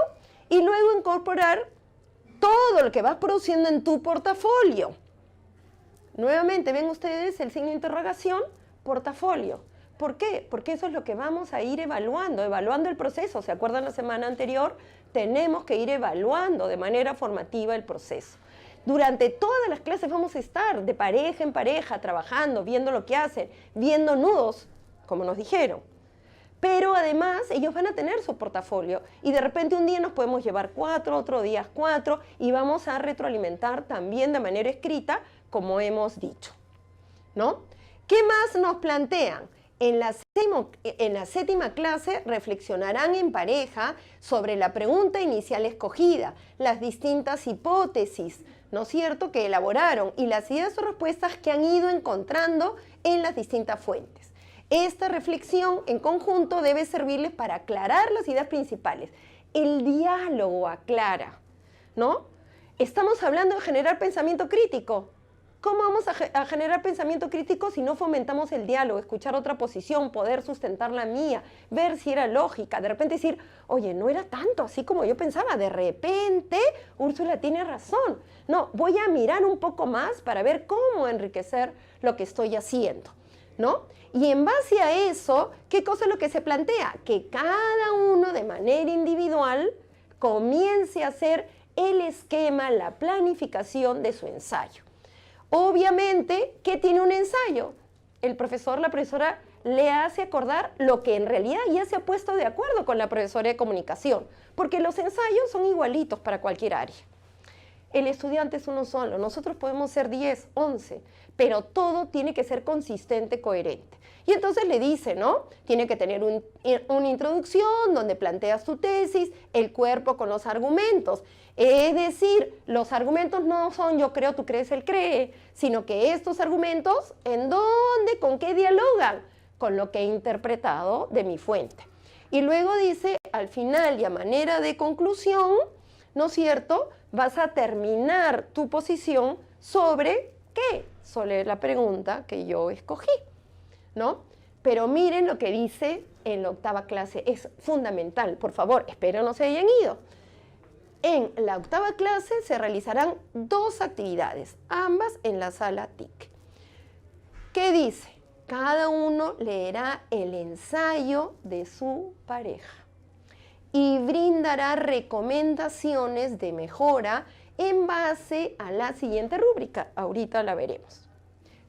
Y luego incorporar todo lo que vas produciendo en tu portafolio. Nuevamente, ven ustedes el signo de interrogación, portafolio. ¿Por qué? Porque eso es lo que vamos a ir evaluando el proceso. ¿Se acuerdan la semana anterior? Tenemos que ir evaluando de manera formativa el proceso. Durante todas las clases vamos a estar de pareja en pareja, trabajando, viendo lo que hacen, viendo nudos, como nos dijeron. Pero además ellos van a tener su portafolio y de repente un día nos podemos llevar 4, otro día 4 y vamos a retroalimentar también de manera escrita, como hemos dicho, ¿no? ¿Qué más nos plantean? En la séptima clase reflexionarán en pareja sobre la pregunta inicial escogida, las distintas hipótesis, ¿no es cierto?, que elaboraron y las ideas o respuestas que han ido encontrando en las distintas fuentes. Esta reflexión en conjunto debe servirles para aclarar las ideas principales. El diálogo aclara, ¿no? Estamos hablando de generar pensamiento crítico. ¿Cómo vamos a generar pensamiento crítico si no fomentamos el diálogo, escuchar otra posición, poder sustentar la mía, ver si era lógica, de repente decir, oye, no era tanto así como yo pensaba, de repente Úrsula tiene razón. No, voy a mirar un poco más para ver cómo enriquecer lo que estoy haciendo, ¿no? Y en base a eso, ¿qué cosa es lo que se plantea? Que cada uno de manera individual comience a hacer el esquema, la planificación de su ensayo. Obviamente, ¿qué tiene un ensayo? El profesor, la profesora le hace acordar lo que en realidad ya se ha puesto de acuerdo con la profesora de comunicación, porque los ensayos son igualitos para cualquier área. El estudiante es uno solo, nosotros podemos ser 10, 11, pero todo tiene que ser consistente, coherente. Y entonces le dice, ¿no? Tiene que tener una introducción donde planteas tu tesis, el cuerpo con los argumentos. Es decir, los argumentos no son yo creo, tú crees, él cree, sino que estos argumentos, ¿en dónde, con qué dialogan? Con lo que he interpretado de mi fuente. Y luego dice, al final y a manera de conclusión, ¿no es cierto?, vas a terminar tu posición sobre ¿qué? Sobre la pregunta que yo escogí, ¿no? Pero miren lo que dice en la 8ª clase, es fundamental. Por favor, espero no se hayan ido. En la 8ª clase se realizarán 2 actividades, ambas en la sala TIC. ¿Qué dice? Cada uno leerá el ensayo de su pareja y brindará recomendaciones de mejora en base a la siguiente rúbrica. Ahorita la veremos.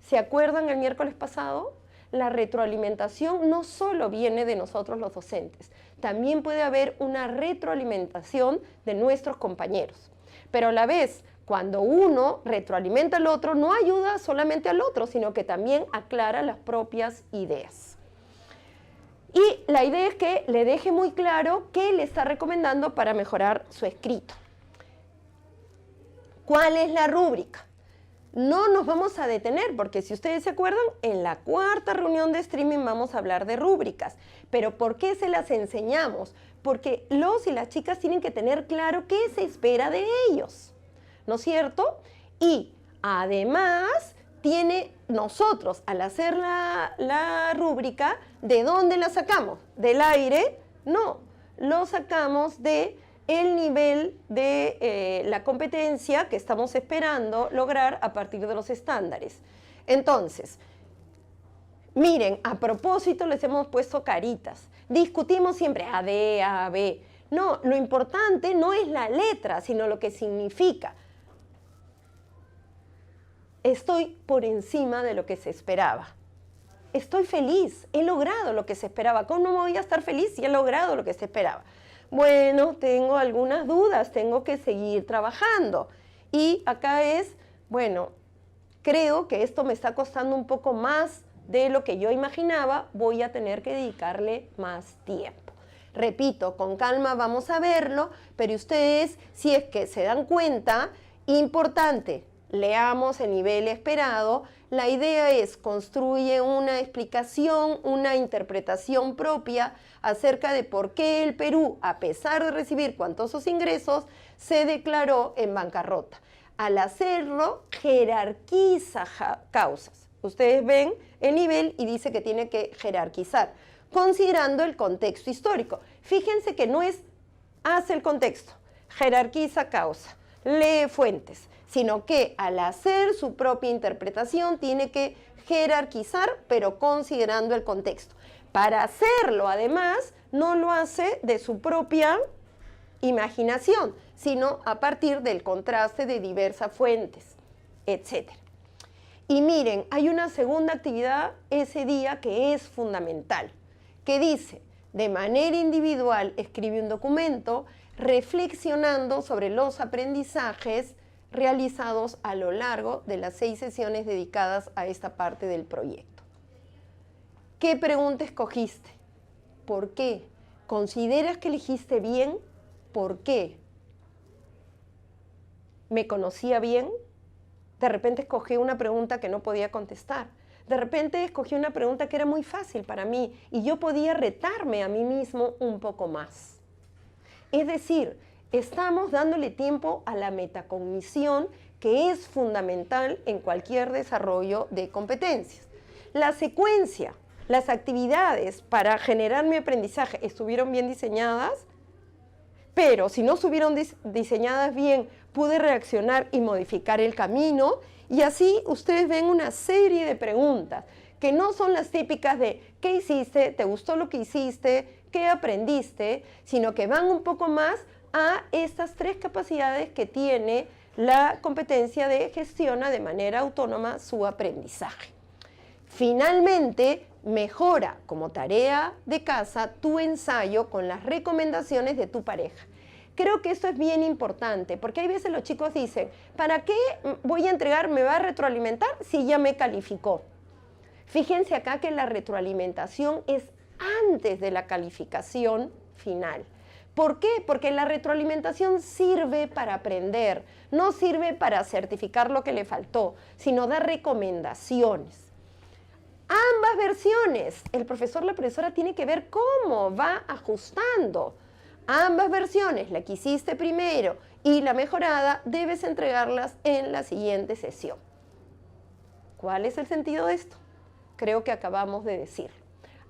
¿Se acuerdan el miércoles pasado? La retroalimentación no solo viene de nosotros los docentes, también puede haber una retroalimentación de nuestros compañeros. Pero a la vez, cuando uno retroalimenta al otro, no ayuda solamente al otro, sino que también aclara las propias ideas. Y la idea es que le deje muy claro qué le está recomendando para mejorar su escrito. ¿Cuál es la rúbrica? No nos vamos a detener, porque si ustedes se acuerdan, en la 4ª reunión de streaming vamos a hablar de rúbricas. Pero ¿por qué se las enseñamos? Porque los y las chicas tienen que tener claro qué se espera de ellos, ¿no es cierto? Y además, nosotros, al hacer la rúbrica, ¿de dónde la sacamos? ¿Del aire? No, lo sacamos de el nivel de la competencia que estamos esperando lograr a partir de los estándares. Entonces, miren, a propósito les hemos puesto caritas. Discutimos siempre A, D, A, B. No, lo importante no es la letra, sino lo que significa. Estoy por encima de lo que se esperaba. Estoy feliz, he logrado lo que se esperaba. ¿Cómo no voy a estar feliz si he logrado lo que se esperaba? Bueno, tengo algunas dudas, tengo que seguir trabajando. Y acá es, bueno, creo que esto me está costando un poco más de lo que yo imaginaba, voy a tener que dedicarle más tiempo. Repito, con calma vamos a verlo, pero ustedes, si es que se dan cuenta, importante, leamos el nivel esperado. La idea es construye una explicación, una interpretación propia acerca de por qué el Perú, a pesar de recibir cuantiosos ingresos, se declaró en bancarrota. Al hacerlo, jerarquiza causas. Ustedes ven el nivel y dice que tiene que jerarquizar, considerando el contexto histórico. Fíjense que no es hace el contexto, jerarquiza causa, lee fuentes, sino que al hacer su propia interpretación tiene que jerarquizar, pero considerando el contexto. Para hacerlo, además, no lo hace de su propia imaginación, sino a partir del contraste de diversas fuentes, etc. Y miren, hay una segunda actividad ese día que es fundamental, que dice, de manera individual escribe un documento reflexionando sobre los aprendizajes realizados a lo largo de las 6 sesiones dedicadas a esta parte del proyecto. ¿Qué pregunta escogiste? ¿Por qué? ¿Consideras que elegiste bien? ¿Por qué? ¿Me conocía bien? De repente escogí una pregunta que no podía contestar. De repente escogí una pregunta que era muy fácil para mí y yo podía retarme a mí mismo un poco más. Es decir, estamos dándole tiempo a la metacognición, que es fundamental en cualquier desarrollo de competencias. La secuencia, las actividades para generar mi aprendizaje estuvieron bien diseñadas, pero si no estuvieron diseñadas bien, pude reaccionar y modificar el camino, y así ustedes ven una serie de preguntas que no son las típicas de ¿qué hiciste? ¿Te gustó lo que hiciste? ¿Qué aprendiste? Sino que van un poco más a estas 3 capacidades que tiene la competencia de gestiona de manera autónoma su aprendizaje. Finalmente, mejora como tarea de casa tu ensayo con las recomendaciones de tu pareja. Creo que esto es bien importante, porque hay veces los chicos dicen, ¿para qué voy a entregar, me va a retroalimentar si ya me calificó? Fíjense acá que la retroalimentación es antes de la calificación final. ¿Por qué? Porque la retroalimentación sirve para aprender, no sirve para certificar lo que le faltó, sino dar recomendaciones. Ambas versiones, el profesor, la profesora tiene que ver cómo va ajustando. Ambas versiones, la que hiciste primero y la mejorada, debes entregarlas en la siguiente sesión. ¿Cuál es el sentido de esto? Creo que acabamos de decirlo.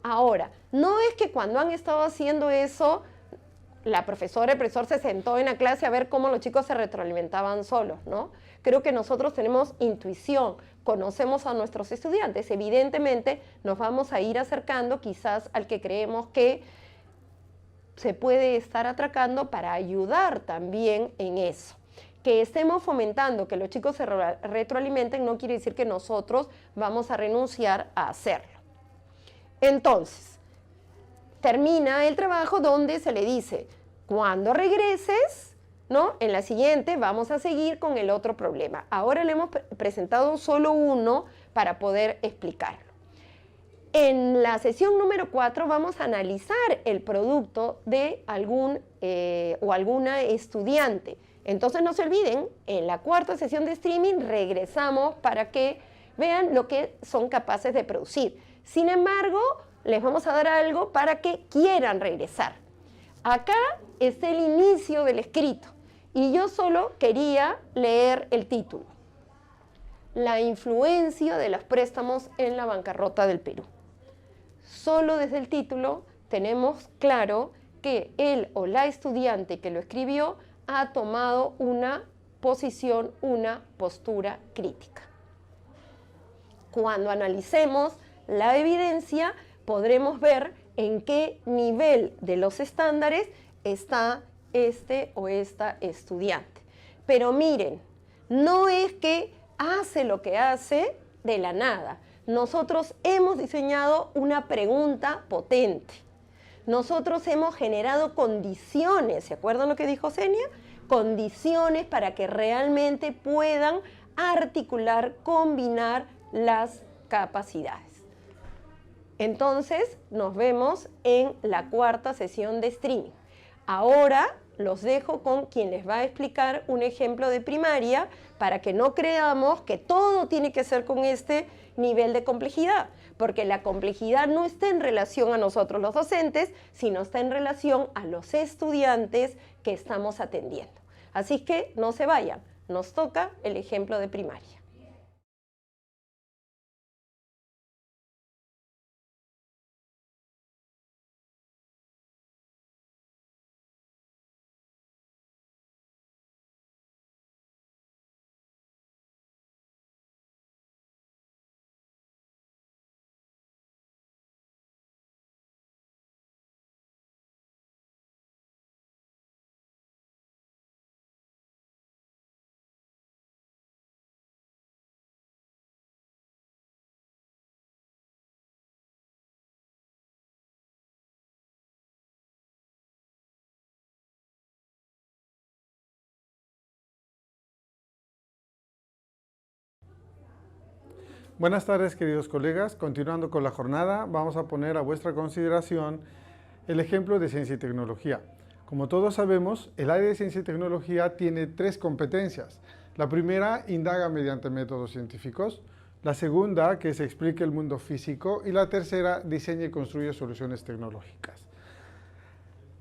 Ahora, no es que cuando han estado haciendo eso, la profesora, el profesor se sentó en la clase a ver cómo los chicos se retroalimentaban solos, ¿no? Creo que nosotros tenemos intuición, conocemos a nuestros estudiantes. Evidentemente, nos vamos a ir acercando quizás al que creemos que se puede estar atracando para ayudar también en eso. Que estemos fomentando que los chicos se retroalimenten no quiere decir que nosotros vamos a renunciar a hacerlo. Entonces, termina el trabajo donde se le dice, cuando regreses, ¿no? En la siguiente vamos a seguir con el otro problema. Ahora le hemos presentado solo uno para poder explicarlo. En la sesión número 4 vamos a analizar el producto de algún o alguna estudiante. Entonces no se olviden, en la 4ª sesión de streaming regresamos para que vean lo que son capaces de producir. Sin embargo, les vamos a dar algo para que quieran regresar. Acá está el inicio del escrito y yo solo quería leer el título. La influencia de los préstamos en la bancarrota del Perú. Solo desde el título tenemos claro que él o la estudiante que lo escribió ha tomado una posición, una postura crítica. Cuando analicemos la evidencia, podremos ver en qué nivel de los estándares está este o esta estudiante. Pero miren, no es que hace lo que hace de la nada. Nosotros hemos diseñado una pregunta potente. Nosotros hemos generado condiciones, ¿se acuerdan lo que dijo Senia? Condiciones para que realmente puedan articular, combinar las capacidades. Entonces, nos vemos en la cuarta sesión de streaming. Ahora los dejo con quien les va a explicar un ejemplo de primaria para que no creamos que todo tiene que ser con este nivel de complejidad, porque la complejidad no está en relación a nosotros los docentes, sino está en relación a los estudiantes que estamos atendiendo. Así que no se vayan, nos toca el ejemplo de primaria. Buenas tardes, queridos colegas. Continuando con la jornada, vamos a poner a vuestra consideración el ejemplo de ciencia y tecnología. Como todos sabemos, el área de ciencia y tecnología tiene 3 competencias. La primera, indaga mediante métodos científicos. La segunda, que se explique el mundo físico. Y la tercera, diseña y construye soluciones tecnológicas.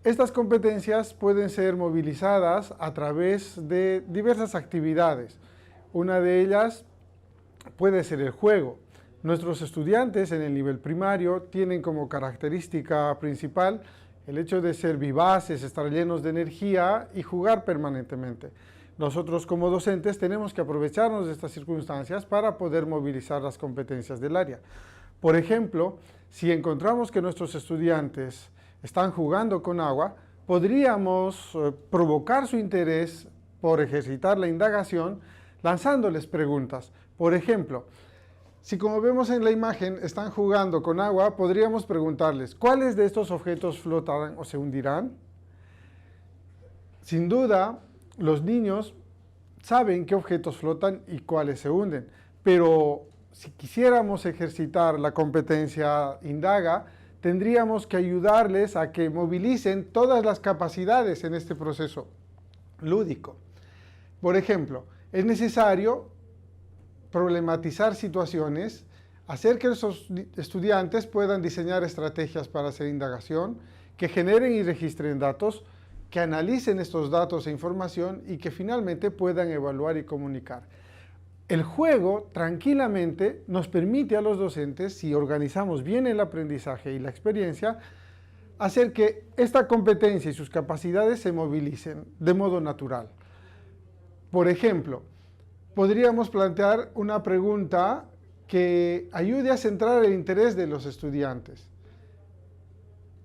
Estas competencias pueden ser movilizadas a través de diversas actividades. Una de ellas puede ser el juego. Nuestros estudiantes en el nivel primario tienen como característica principal el hecho de ser vivaces, estar llenos de energía y jugar permanentemente. Nosotros como docentes tenemos que aprovecharnos de estas circunstancias para poder movilizar las competencias del área. Por ejemplo, si encontramos que nuestros estudiantes están jugando con agua, podríamos provocar su interés por ejercitar la indagación lanzándoles preguntas. Por ejemplo, si como vemos en la imagen están jugando con agua, podríamos preguntarles, ¿cuáles de estos objetos flotarán o se hundirán? Sin duda, los niños saben qué objetos flotan y cuáles se hunden, pero si quisiéramos ejercitar la competencia indaga, tendríamos que ayudarles a que movilicen todas las capacidades en este proceso lúdico. Por ejemplo, es necesario problematizar situaciones, hacer que esos estudiantes puedan diseñar estrategias para hacer indagación, que generen y registren datos, que analicen estos datos e información y que finalmente puedan evaluar y comunicar. El juego tranquilamente nos permite a los docentes, si organizamos bien el aprendizaje y la experiencia, hacer que esta competencia y sus capacidades se movilicen de modo natural. Por ejemplo, podríamos plantear una pregunta que ayude a centrar el interés de los estudiantes.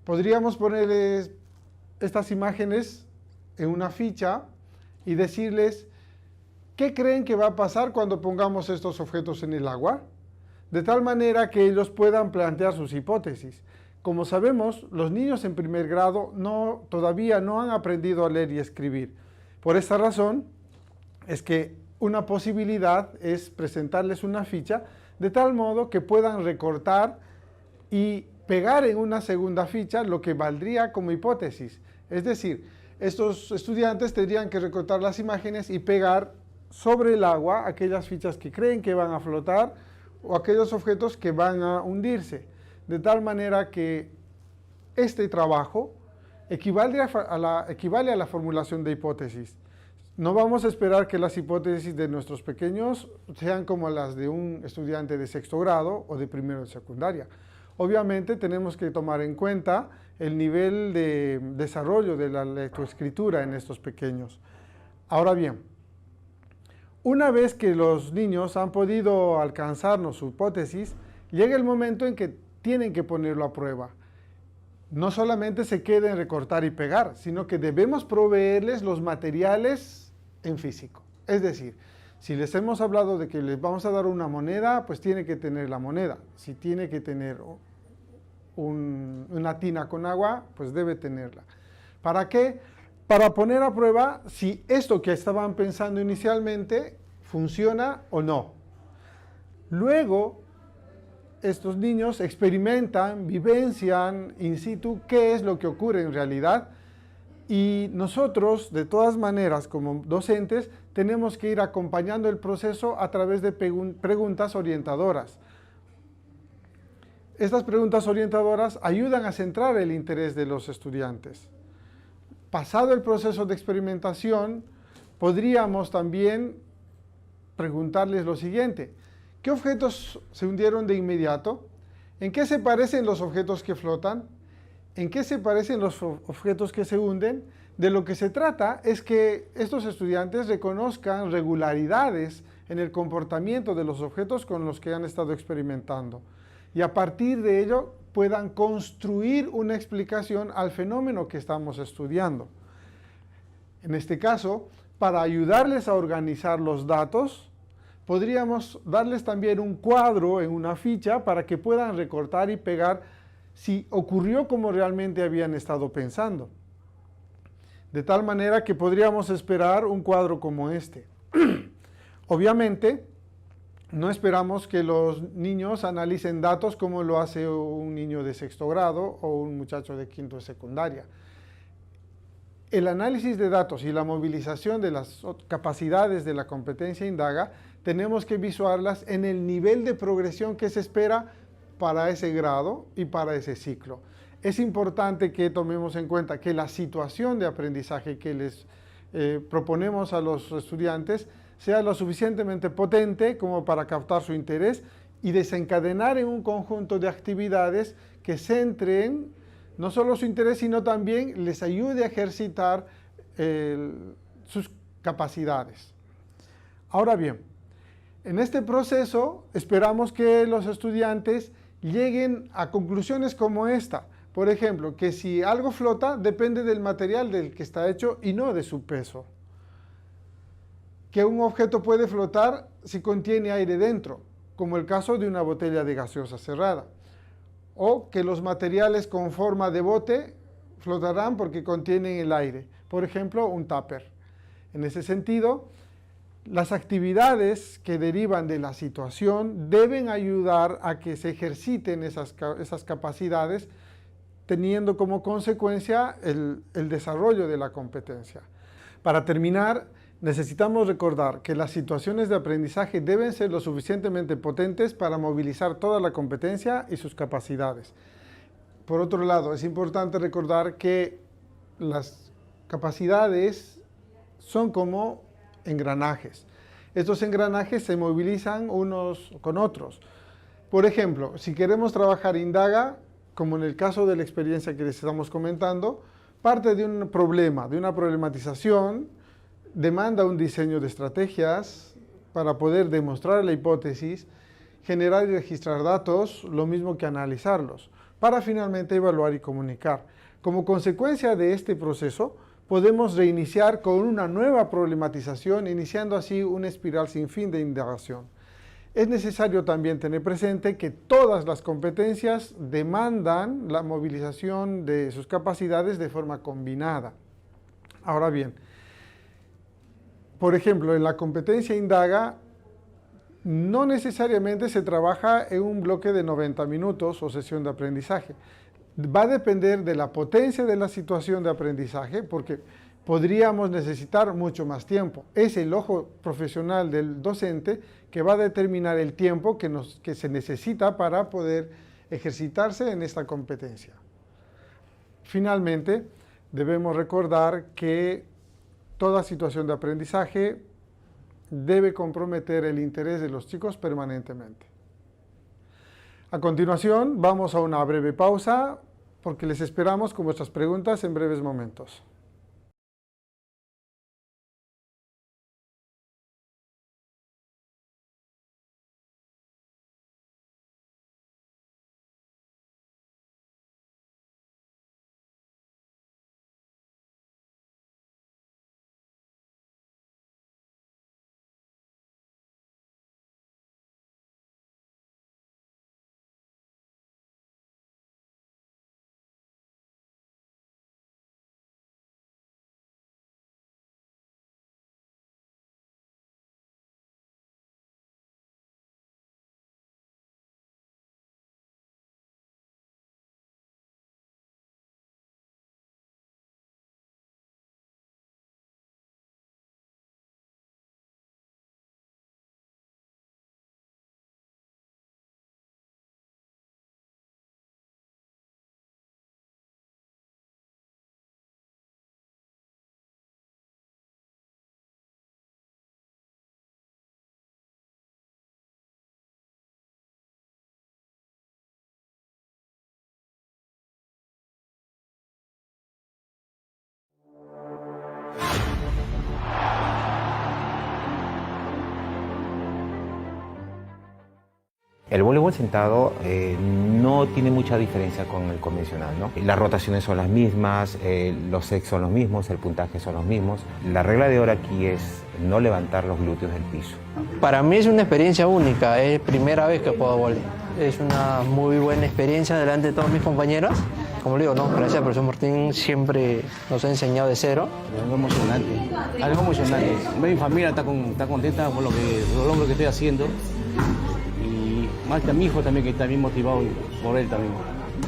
Podríamos ponerles estas imágenes en una ficha y decirles, ¿qué creen que va a pasar cuando pongamos estos objetos en el agua? De tal manera que ellos puedan plantear sus hipótesis. Como sabemos, los niños en primer grado todavía no han aprendido a leer y escribir. Por esta razón, es que una posibilidad es presentarles una ficha de tal modo que puedan recortar y pegar en una segunda ficha lo que valdría como hipótesis. Es decir, estos estudiantes tendrían que recortar las imágenes y pegar sobre el agua aquellas fichas que creen que van a flotar o aquellos objetos que van a hundirse. De tal manera que este trabajo equivale a la formulación de hipótesis. No vamos a esperar que las hipótesis de nuestros pequeños sean como las de un estudiante de 6º grado o de primero de secundaria. Obviamente tenemos que tomar en cuenta el nivel de desarrollo de la lectoescritura en estos pequeños. Ahora bien, una vez que los niños han podido alcanzarnos su hipótesis, llega el momento en que tienen que ponerlo a prueba. No solamente se queda en recortar y pegar, sino que debemos proveerles los materiales en físico. Es decir, si les hemos hablado de que les vamos a dar una moneda, pues tiene que tener la moneda. Si tiene que tener una tina con agua, pues debe tenerla. ¿Para qué? Para poner a prueba si esto que estaban pensando inicialmente funciona o no. Luego, estos niños experimentan, vivencian in situ qué es lo que ocurre en realidad, y nosotros, de todas maneras, como docentes, tenemos que ir acompañando el proceso a través de preguntas orientadoras. Estas preguntas orientadoras ayudan a centrar el interés de los estudiantes. Pasado el proceso de experimentación, podríamos también preguntarles lo siguiente: ¿qué objetos se hundieron de inmediato? ¿En qué se parecen los objetos que flotan? ¿En qué se parecen los objetos que se hunden? De lo que se trata es que estos estudiantes reconozcan regularidades en el comportamiento de los objetos con los que han estado experimentando, y a partir de ello puedan construir una explicación al fenómeno que estamos estudiando. En este caso, para ayudarles a organizar los datos, podríamos darles también un cuadro en una ficha para que puedan recortar y pegar si ocurrió como realmente habían estado pensando. De tal manera que podríamos esperar un cuadro como este. Obviamente, no esperamos que los niños analicen datos como lo hace un niño de sexto grado o un muchacho de quinto de secundaria. El análisis de datos y la movilización de las capacidades de la competencia indaga, tenemos que visualizarlas en el nivel de progresión que se espera para ese grado y para ese ciclo. Es importante que tomemos en cuenta que la situación de aprendizaje que les proponemos a los estudiantes sea lo suficientemente potente como para captar su interés y desencadenar en un conjunto de actividades que centren no solo su interés, sino también les ayude a ejercitar sus capacidades. Ahora bien, en este proceso esperamos que los estudiantes lleguen a conclusiones como esta. Por ejemplo, que si algo flota depende del material del que está hecho y no de su peso. Que un objeto puede flotar si contiene aire dentro, como el caso de una botella de gaseosa cerrada. O que los materiales con forma de bote flotarán porque contienen el aire. Por ejemplo, un tupper. En ese sentido, las actividades que derivan de la situación deben ayudar a que se ejerciten esas capacidades, teniendo como consecuencia el desarrollo de la competencia. Para terminar, necesitamos recordar que las situaciones de aprendizaje deben ser lo suficientemente potentes para movilizar toda la competencia y sus capacidades. Por otro lado, es importante recordar que las capacidades son como engranajes. Estos engranajes se movilizan unos con otros. Por ejemplo, si queremos trabajar indaga, como en el caso de la experiencia que les estamos comentando, parte de un problema, de una problematización, demanda un diseño de estrategias para poder demostrar la hipótesis, generar y registrar datos, lo mismo que analizarlos, para finalmente evaluar y comunicar. Como consecuencia de este proceso, podemos reiniciar con una nueva problematización, iniciando así una espiral sin fin de indagación. Es necesario también tener presente que todas las competencias demandan la movilización de sus capacidades de forma combinada. Ahora bien, por ejemplo, en la competencia indaga, no necesariamente se trabaja en un bloque de 90 minutos o sesión de aprendizaje. Va a depender de la potencia de la situación de aprendizaje, porque podríamos necesitar mucho más tiempo. Es el ojo profesional del docente que va a determinar el tiempo que se necesita para poder ejercitarse en esta competencia. Finalmente, debemos recordar que toda situación de aprendizaje debe comprometer el interés de los chicos permanentemente. A continuación, vamos a una breve pausa porque les esperamos con vuestras preguntas en breves momentos. El voleibol sentado no tiene mucha diferencia con el convencional, ¿no? Las rotaciones son las mismas, los sets son los mismos, el puntaje son los mismos. La regla de oro aquí es no levantar los glúteos del piso. Para mí es una experiencia única, es primera vez que juego voleibol. Es una muy buena experiencia delante de todos mis compañeros. Como le digo, no, gracias al profesor Martín siempre nos ha enseñado de cero. Algo emocionante, algo emocionante. Mi familia está contenta con lo que estoy haciendo. Más que a mi hijo también, que está bien motivado por él también.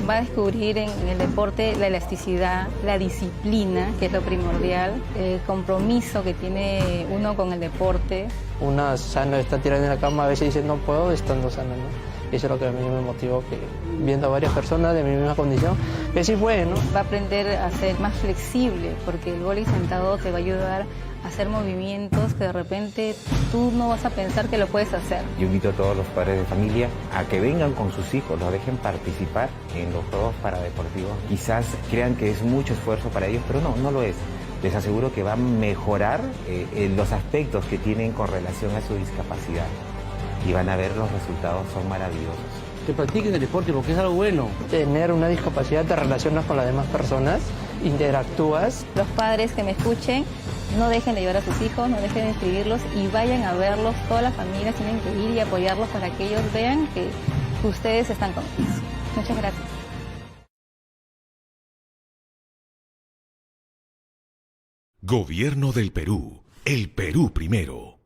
Va a descubrir en el deporte la elasticidad, la disciplina, que es lo primordial, el compromiso que tiene uno con el deporte. Una sana está tirada en la cama, a veces dice no puedo estando sana, ¿no? Eso es lo que a mí me motivó, que viendo a varias personas de mi misma condición, que sí puede, ¿no? Va a aprender a ser más flexible, porque el vóley sentado te va a ayudar a hacer movimientos que de repente tú no vas a pensar que lo puedes hacer. Yo invito a todos los padres de familia a que vengan con sus hijos, los dejen participar en los juegos paradeportivos. Quizás crean que es mucho esfuerzo para ellos, pero no lo es. Les aseguro que va a mejorar los aspectos que tienen con relación a su discapacidad y van a ver los resultados son maravillosos. Que practiquen el deporte porque es algo bueno. Tener una discapacidad te relacionas con las demás personas, interactúas. Los padres que me escuchen, no dejen de llevar a sus hijos, no dejen de inscribirlos y vayan a verlos. Todas las familias tienen que ir y apoyarlos para que ellos vean que ustedes están con ellos. Muchas gracias. Gobierno del Perú. El Perú primero.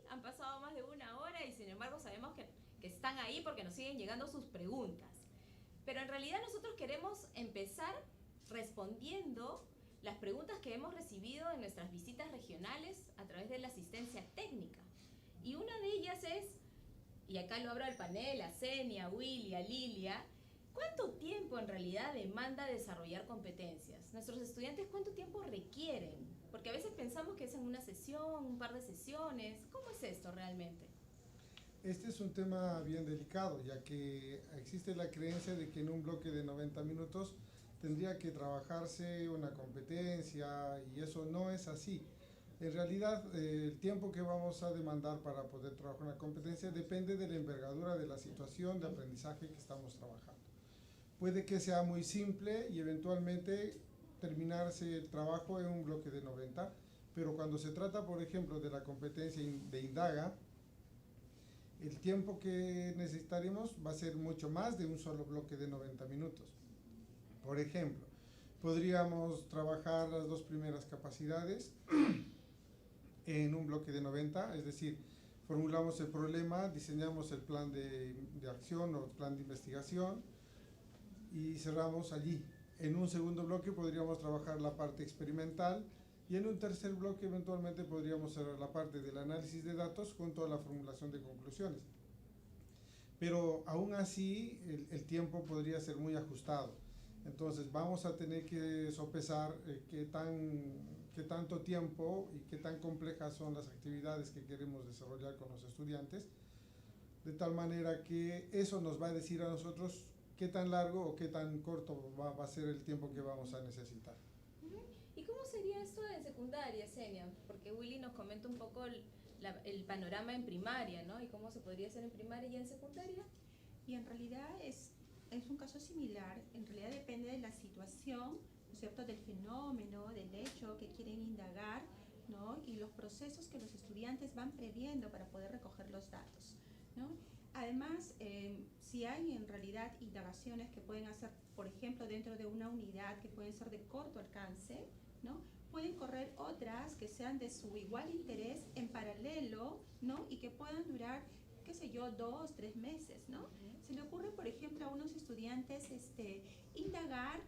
Han pasado más de una hora y sin embargo sabemos que están ahí porque nos siguen llegando sus preguntas. Pero en realidad nosotros queremos empezar respondiendo las preguntas que hemos recibido en nuestras visitas regionales a través de la asistencia técnica. Y una de ellas es, y acá lo abro al panel, a Senia, a Willy, a Lilia, ¿cuánto tiempo en realidad demanda desarrollar competencias? Nuestros estudiantes, ¿cuánto tiempo requieren? Porque a veces pensamos que es en una sesión, un par de sesiones. ¿Cómo es esto realmente? Este es un tema bien delicado, ya que existe la creencia de que en un bloque de 90 minutos tendría que trabajarse una competencia y eso no es así. En realidad, el tiempo que vamos a demandar para poder trabajar una competencia depende de la envergadura de la situación de aprendizaje que estamos trabajando. Puede que sea muy simple y eventualmente terminarse el trabajo en un bloque de 90, pero cuando se trata, por ejemplo, de la competencia de Indaga, el tiempo que necesitaremos va a ser mucho más de un solo bloque de 90 minutos. Por ejemplo, podríamos trabajar las dos primeras capacidades en un bloque de 90, es decir, formulamos el problema, diseñamos el plan de acción o plan de investigación y cerramos allí. En un segundo bloque podríamos trabajar la parte experimental y en un tercer bloque eventualmente podríamos cerrar la parte del análisis de datos junto a la formulación de conclusiones. Pero aún así el tiempo podría ser muy ajustado. Entonces vamos a tener que sopesar qué tanto tiempo y qué tan complejas son las actividades que queremos desarrollar con los estudiantes, de tal manera que eso nos va a decir a nosotros qué tan largo o qué tan corto va a ser el tiempo que vamos a necesitar. ¿Y cómo sería esto en secundaria, Senia? Porque Willy nos comenta un poco el panorama en primaria, ¿no? Y cómo se podría hacer en primaria y en secundaria. Y en realidad es un caso similar. En realidad depende de la situación, ¿no es cierto?, del fenómeno, del hecho que quieren indagar, ¿no?, y los procesos que los estudiantes van previendo para poder recoger los datos, ¿no? Además, si hay en realidad indagaciones que pueden hacer, por ejemplo, dentro de una unidad que pueden ser de corto alcance, ¿no?, pueden correr otras que sean de su igual interés en paralelo, ¿no?, y que puedan durar, qué sé yo, 2, 3 meses, ¿no? Se le ocurre, por ejemplo, a unos estudiantes indagar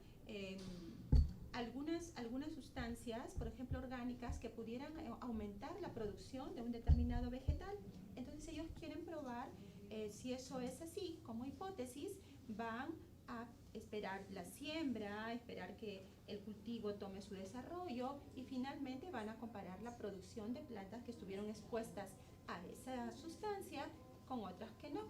algunas sustancias, por ejemplo, orgánicas, que pudieran aumentar la producción de un determinado vegetal. Entonces ellos quieren probar si eso es así, como hipótesis, van a esperar la siembra, esperar que el cultivo tome su desarrollo y finalmente van a comparar la producción de plantas que estuvieron expuestas a esa sustancia con otras que no.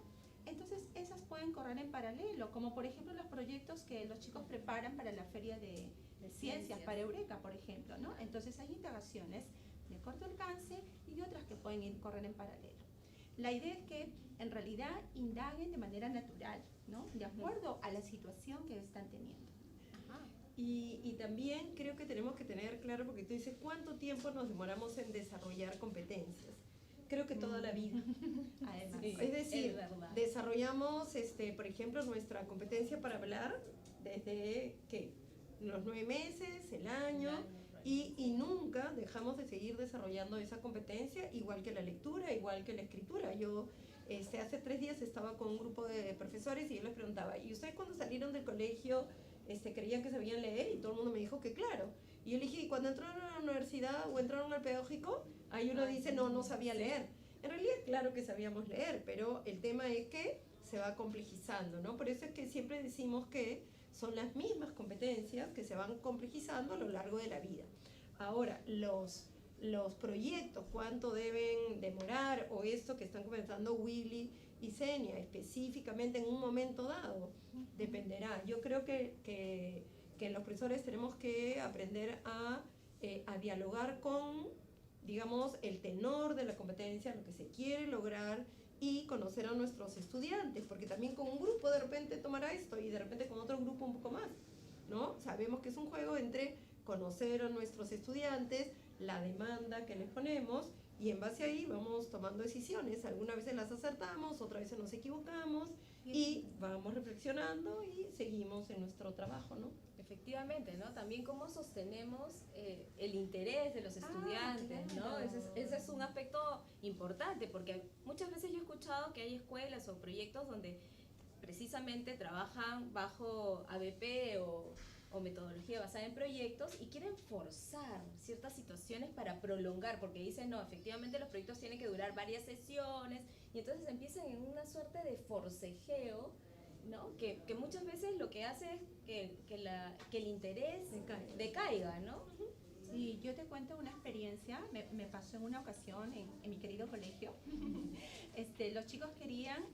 Entonces esas pueden correr en paralelo, como por ejemplo los proyectos que los chicos preparan para la feria de ciencias, para Eureka, por ejemplo, ¿no? Entonces hay indagaciones de corto alcance y otras que pueden correr en paralelo. La idea es que en realidad indaguen de manera natural, ¿no? De acuerdo a la situación que están teniendo. Y también creo que tenemos que tener claro, porque tú dices, ¿cuánto tiempo nos demoramos en desarrollar competencias? Creo que toda la vida. Además, Sí, es decir, desarrollamos, por ejemplo, nuestra competencia para hablar desde ¿qué? Los 9 meses, el año, y nunca dejamos de seguir desarrollando esa competencia, igual que la lectura, igual que la escritura. Yo hace 3 días estaba con un grupo de profesores y yo les preguntaba, ¿y ustedes cuando salieron del colegio creían que sabían leer? Y todo el mundo me dijo que claro. Y yo le dije, ¿y cuando entraron a la universidad o entraron al pedagógico? Ahí uno dice, no sabía leer. En realidad, claro que sabíamos leer, pero el tema es que se va complejizando, ¿no? Por eso es que siempre decimos que son las mismas competencias que se van complejizando a lo largo de la vida. Ahora, los proyectos, cuánto deben demorar, o esto que están comentando Willy y Senia, específicamente en un momento dado, dependerá. Yo creo que los profesores tenemos que aprender a dialogar con, digamos, el tenor de la competencia, lo que se quiere lograr, y conocer a nuestros estudiantes, porque también con un grupo de repente tomará esto y de repente con otro grupo un poco más, ¿no? Sabemos que es un juego entre conocer a nuestros estudiantes, la demanda que les ponemos, y en base a ahí vamos tomando decisiones. Algunas veces las acertamos, otras veces nos equivocamos, y vamos reflexionando y seguimos en nuestro trabajo, ¿no? Efectivamente, ¿no? También cómo sostenemos el interés de los estudiantes, ¿no? Ese es un aspecto importante, porque muchas veces yo he escuchado que hay escuelas o proyectos donde precisamente trabajan bajo ABP o metodología basada en proyectos y quieren forzar ciertas situaciones para prolongar, porque dicen, no, efectivamente los proyectos tienen que durar varias sesiones, y entonces empiezan en una suerte de forcejeo, ¿no? Que muchas veces lo que hace es que el interés decaiga, ¿no? Sí, yo te cuento una experiencia, me pasó en una ocasión en mi querido colegio. Los chicos querían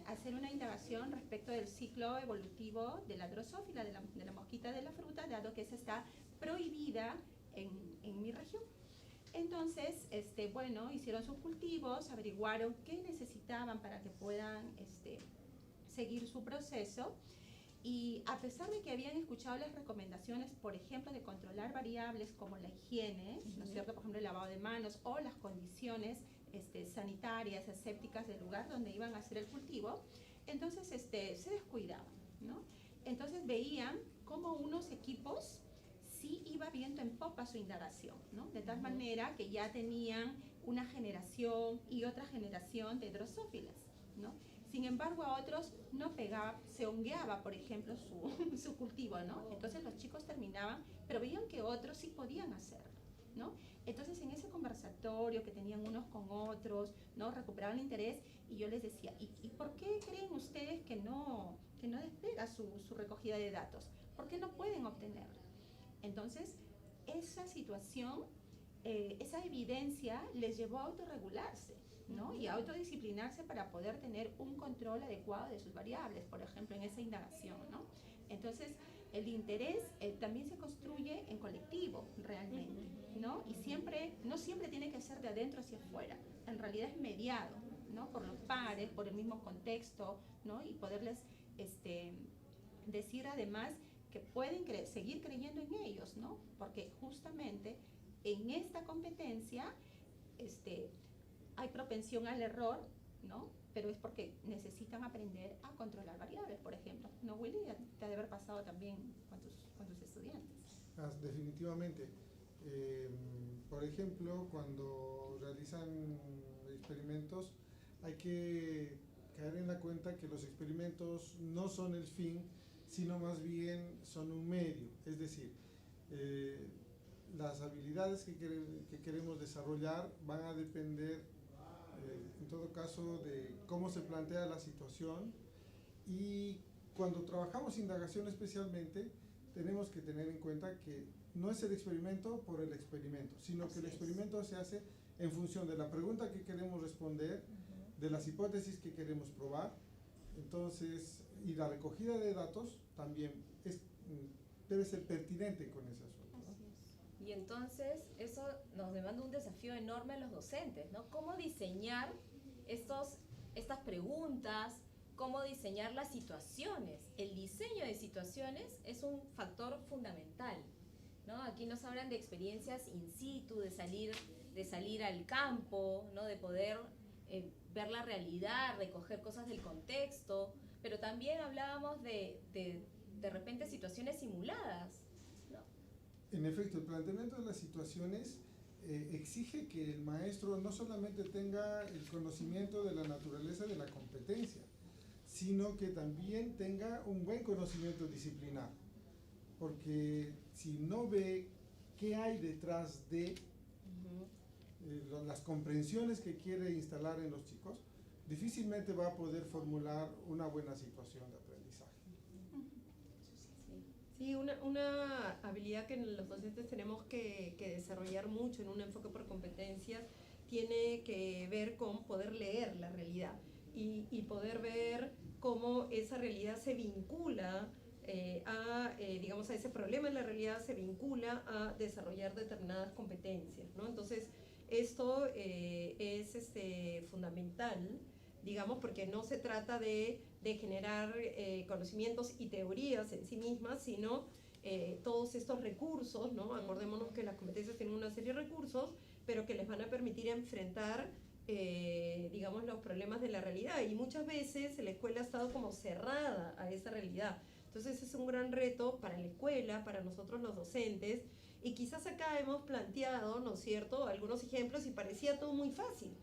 hacer una indagación respecto del ciclo evolutivo de la drosófila, de la mosquita de la fruta, dado que esa está prohibida en mi región. Entonces, bueno, hicieron sus cultivos, averiguaron qué necesitaban para que puedan seguir su proceso. Y a pesar de que habían escuchado las recomendaciones, por ejemplo, de controlar variables como la higiene, ¿no es cierto? Por ejemplo, el lavado de manos o las condiciones sanitarias, asépticas del lugar donde iban a hacer el cultivo, entonces se descuidaban, ¿no? Entonces veían cómo unos equipos sí iba viento en popa su indagación, ¿no? De tal manera que ya tenían una generación y otra generación de drosófilas, ¿no? Sin embargo, a otros no pegaba, se hongueaba, por ejemplo, su cultivo, ¿no? Entonces los chicos terminaban, pero veían que otros sí podían hacerlo, ¿no? Entonces en ese conversatorio que tenían unos con otros, ¿no? Recuperaban el interés, y yo les decía, ¿y por qué creen ustedes que no despega su recogida de datos? ¿Por qué no pueden obtenerlo? Entonces, esa situación, esa evidencia les llevó a autorregularse, ¿no? Y a autodisciplinarse para poder tener un control adecuado de sus variables, por ejemplo, en esa indagación, ¿no? Entonces, el interés también se construye en colectivo, realmente, ¿no? Y no siempre tiene que ser de adentro hacia afuera, en realidad es mediado, ¿no? Por los pares, por el mismo contexto, ¿no? Y poderles decir además que pueden seguir creyendo en ellos, ¿no? Porque justamente en esta competencia hay propensión al error, ¿no? Pero es porque necesitan aprender a controlar variables, por ejemplo. ¿No, Willy? Te ha de haber pasado también con tus estudiantes. Definitivamente. Por ejemplo, cuando realizan experimentos, hay que caer en la cuenta que los experimentos no son el fin, sino más bien son un medio. Es decir, las habilidades que queremos desarrollar van a depender, en todo caso, de cómo se plantea la situación, y cuando trabajamos indagación especialmente, tenemos que tener en cuenta que no es el experimento por el experimento, sino que el experimento se hace en función de la pregunta que queremos responder, de las hipótesis que queremos probar. Entonces, y la recogida de datos también debe ser pertinente con ese asunto, ¿no? Y entonces eso nos demanda un desafío enorme a los docentes, ¿no? ¿Cómo diseñar estas preguntas? ¿Cómo diseñar las situaciones? El diseño de situaciones es un factor fundamental, ¿no? Aquí nos hablan de experiencias in situ, de salir al campo, ¿no? De poder ver la realidad, recoger cosas del contexto, pero también hablábamos de repente situaciones simuladas, ¿no? En efecto, el planteamiento de las situaciones exige que el maestro no solamente tenga el conocimiento de la naturaleza de la competencia, sino que también tenga un buen conocimiento disciplinar, porque si no ve qué hay detrás de las comprensiones que quiere instalar en los chicos, difícilmente va a poder formular una buena situación de aprendizaje. Sí, una habilidad que los docentes tenemos que desarrollar mucho en un enfoque por competencias tiene que ver con poder leer la realidad y poder ver cómo esa realidad se vincula digamos, a ese problema en la realidad, se vincula a desarrollar determinadas competencias, ¿no? Entonces, esto es fundamental, digamos, porque no se trata de generar conocimientos y teorías en sí mismas, sino todos estos recursos, ¿no? Acordémonos que las competencias tienen una serie de recursos, pero que les van a permitir enfrentar, digamos, los problemas de la realidad. Y muchas veces la escuela ha estado como cerrada a esa realidad. Entonces es un gran reto para la escuela, para nosotros los docentes, y quizás acá hemos planteado, ¿no es cierto?, algunos ejemplos y parecía todo muy fácil,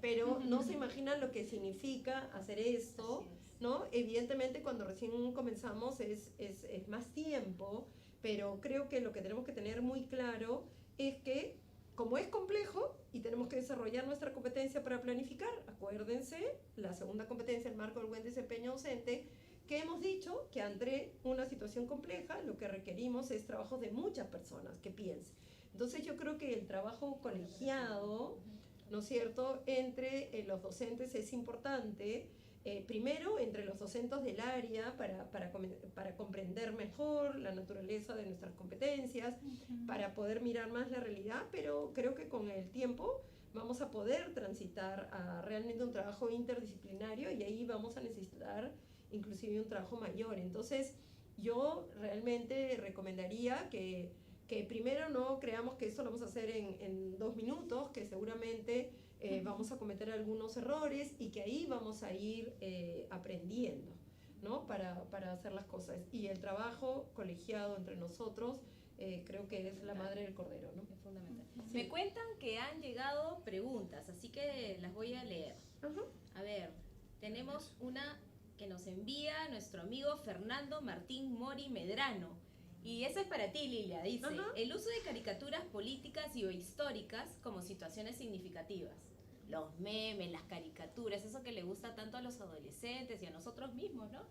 pero no se imaginan lo que significa hacer esto, ¿no? Evidentemente cuando recién comenzamos es más tiempo, pero creo que lo que tenemos que tener muy claro es que como es complejo y tenemos que desarrollar nuestra competencia para planificar, acuérdense, la segunda competencia, el marco del buen desempeño docente, que hemos dicho que ante una situación compleja lo que requerimos es trabajo de muchas personas que piensen. Entonces yo creo que el trabajo colegiado, ¿no es cierto?, entre los docentes es importante, primero entre los docentes del área para comprender mejor la naturaleza de nuestras competencias, para poder mirar más la realidad, pero creo que con el tiempo vamos a poder transitar a realmente un trabajo interdisciplinario y ahí vamos a necesitar inclusive un trabajo mayor. Entonces yo realmente recomendaría que primero no creamos que esto lo vamos a hacer en 2 minutos, que seguramente vamos a cometer algunos errores y que ahí vamos a ir aprendiendo, ¿no? Para hacer las cosas. Y el trabajo colegiado entre nosotros creo que es la madre del cordero, ¿no? Es fundamental. Sí. Me cuentan que han llegado preguntas, así que las voy a leer. A ver, tenemos una que nos envía nuestro amigo Fernando Martín Mori Medrano. Y eso es para ti, Lilia. Dice, el uso de caricaturas políticas y o históricas como situaciones significativas. Los memes, las caricaturas, eso que le gusta tanto a los adolescentes y a nosotros mismos, ¿no?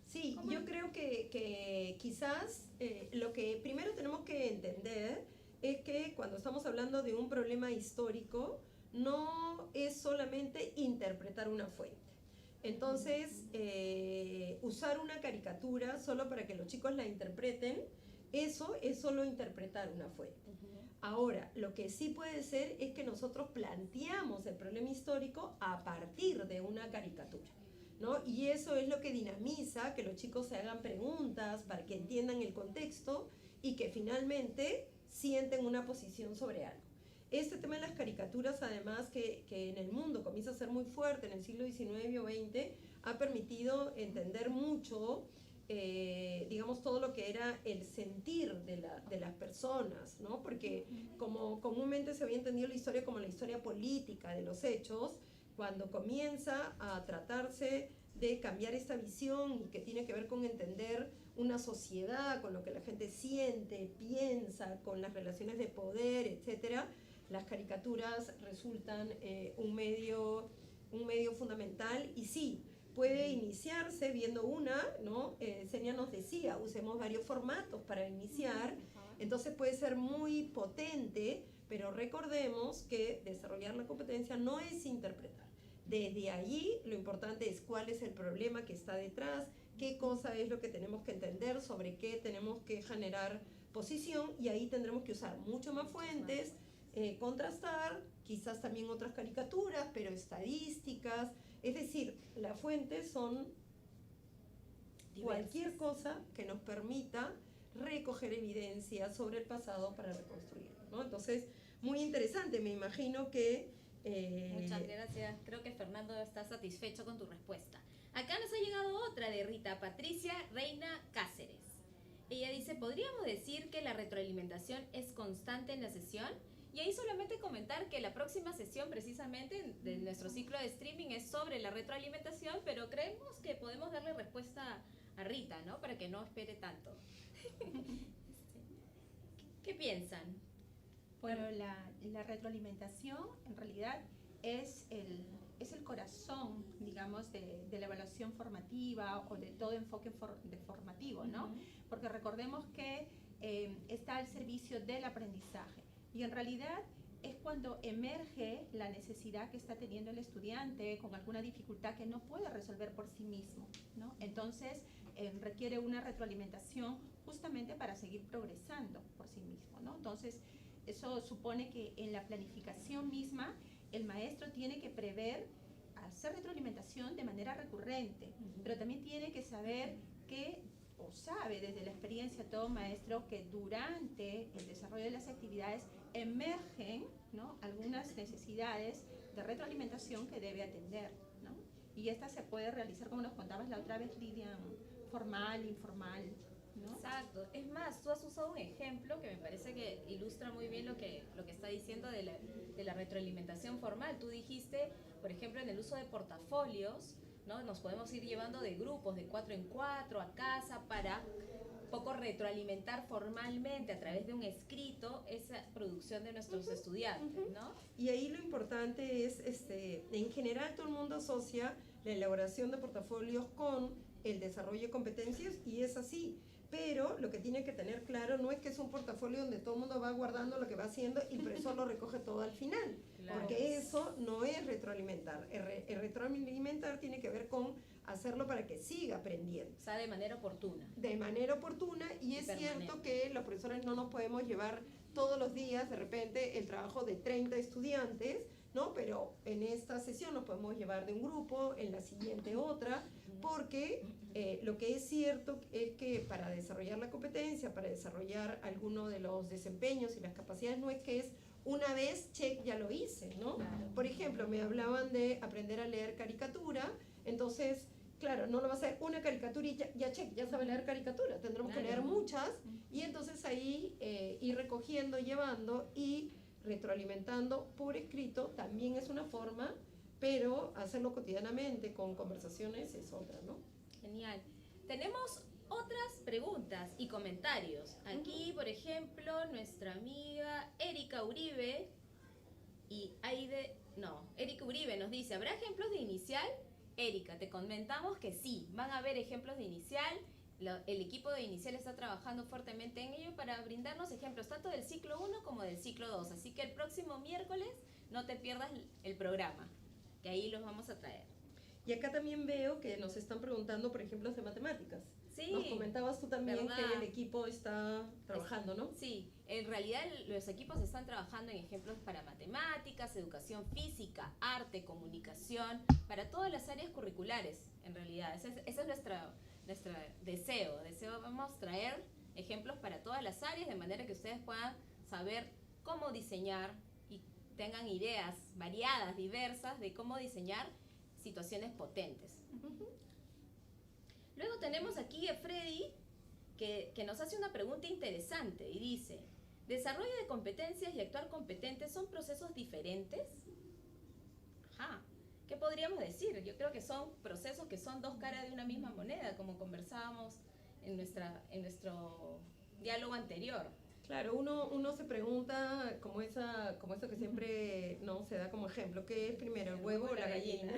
Sí, yo creo que quizás lo que primero tenemos que entender es que cuando estamos hablando de un problema histórico, no es solamente interpretar una fuente. Entonces, usar una caricatura solo para que los chicos la interpreten, eso es solo interpretar una fuente. Ahora, lo que sí puede ser es que nosotros planteamos el problema histórico a partir de una caricatura, ¿no? Y eso es lo que dinamiza que los chicos se hagan preguntas para que entiendan el contexto y que finalmente sienten una posición sobre algo. Este tema de las caricaturas, además, que en el mundo comienza a ser muy fuerte en el siglo XIX y XX, ha permitido entender mucho, digamos, todo lo que era el sentir de las personas, ¿no? Porque como comúnmente se había entendido la historia como la historia política de los hechos, cuando comienza a tratarse de cambiar esta visión y que tiene que ver con entender una sociedad, con lo que la gente siente, piensa, con las relaciones de poder, etcétera, las caricaturas resultan un medio fundamental y sí, puede iniciarse viendo una, ¿no? Senia nos decía, usemos varios formatos para iniciar, entonces puede ser muy potente, pero recordemos que desarrollar la competencia no es interpretar. Desde allí lo importante es cuál es el problema que está detrás, qué cosa es lo que tenemos que entender, sobre qué tenemos que generar posición, y ahí tendremos que usar mucho más fuentes, contrastar, quizás también otras caricaturas, pero estadísticas, es decir, las fuentes son cualquier cosa que nos permita recoger evidencia sobre el pasado para reconstruirlo, ¿no? Entonces, muy interesante, me imagino que... Muchas gracias, creo que Fernando está satisfecho con tu respuesta. Acá nos ha llegado otra de Rita Patricia Reina Cáceres. Ella dice, ¿podríamos decir que la retroalimentación es constante en la sesión? Y ahí solamente comentar que la próxima sesión precisamente de nuestro ciclo de streaming es sobre la retroalimentación, pero creemos que podemos darle respuesta a Rita, ¿no? Para que no espere tanto. ¿Qué piensan? Bueno, la retroalimentación en realidad es el corazón, digamos, de la evaluación formativa o de todo enfoque formativo, ¿no? Porque recordemos que está al servicio del aprendizaje y en realidad es cuando emerge la necesidad que está teniendo el estudiante con alguna dificultad que no puede resolver por sí mismo, ¿no? Entonces requiere una retroalimentación justamente para seguir progresando por sí mismo, ¿no? Entonces eso supone que en la planificación misma el maestro tiene que prever hacer retroalimentación de manera recurrente, pero también tiene que saber que, o sabe desde la experiencia todo maestro, que durante el desarrollo de las actividades emergen, ¿no?, algunas necesidades de retroalimentación que debe atender, ¿no? Y esta se puede realizar, como nos contabas la otra vez, Lidia, formal, informal, ¿no? Exacto. Es más, tú has usado un ejemplo que me parece que ilustra muy bien lo que está diciendo de la retroalimentación formal. Tú dijiste, por ejemplo, en el uso de portafolios, ¿no? Nos podemos ir llevando de grupos de 4 en 4 a casa para poco retroalimentar formalmente a través de un escrito esa producción de nuestros estudiantes, ¿no? Y ahí lo importante es, en general todo el mundo asocia la elaboración de portafolios con el desarrollo de competencias y es así. Pero lo que tiene que tener claro no es que es un portafolio donde todo el mundo va guardando lo que va haciendo y el profesor lo recoge todo al final. Claro. Porque eso no es retroalimentar. El retroalimentar tiene que ver con hacerlo para que siga aprendiendo. O sea, de manera oportuna. De manera oportuna, y es cierto que los profesores no nos podemos llevar todos los días de repente el trabajo de 30 estudiantes, ¿no? Pero en esta sesión nos podemos llevar de un grupo, en la siguiente otra, porque lo que es cierto es que para desarrollar la competencia, para desarrollar alguno de los desempeños y las capacidades, no es que es una vez, check, ya lo hice, ¿no? Claro. Por ejemplo, me hablaban de aprender a leer caricatura, entonces, claro, no lo va a hacer una caricatura y ya check, ya sabe leer caricatura, tendremos que leer muchas, y entonces ahí ir recogiendo, llevando y retroalimentando por escrito también es una forma, pero hacerlo cotidianamente con conversaciones es otra, ¿no? Genial. Tenemos otras preguntas y comentarios. Aquí, por ejemplo, nuestra amiga Erika Uribe Erika Uribe nos dice, ¿habrá ejemplos de inicial? Erika, te comentamos que sí, van a haber ejemplos de inicial. El equipo de inicial está trabajando fuertemente en ello para brindarnos ejemplos tanto del ciclo 1 como del ciclo 2. Así que el próximo miércoles no te pierdas el programa, que ahí los vamos a traer. Y acá también veo que nos están preguntando por ejemplos de matemáticas. Sí. Nos comentabas tú también, ¿verdad? que el equipo está trabajando, ¿no? Sí, en realidad los equipos están trabajando en ejemplos para matemáticas, educación física, arte, comunicación, para todas las áreas curriculares, en realidad. Ese es nuestro deseo. Vamos a traer ejemplos para todas las áreas, de manera que ustedes puedan saber cómo diseñar y tengan ideas variadas, diversas, de cómo diseñar situaciones potentes. Luego tenemos aquí a Freddy, que nos hace una pregunta interesante y dice, ¿desarrollo de competencias y actuar competente son procesos diferentes? Ajá. ¿Qué podríamos decir? Yo creo que son procesos que son dos caras de una misma moneda, como conversábamos en nuestro diálogo anterior. Claro, uno se pregunta, como eso que siempre no se da como ejemplo, ¿qué es primero, el huevo o la gallina?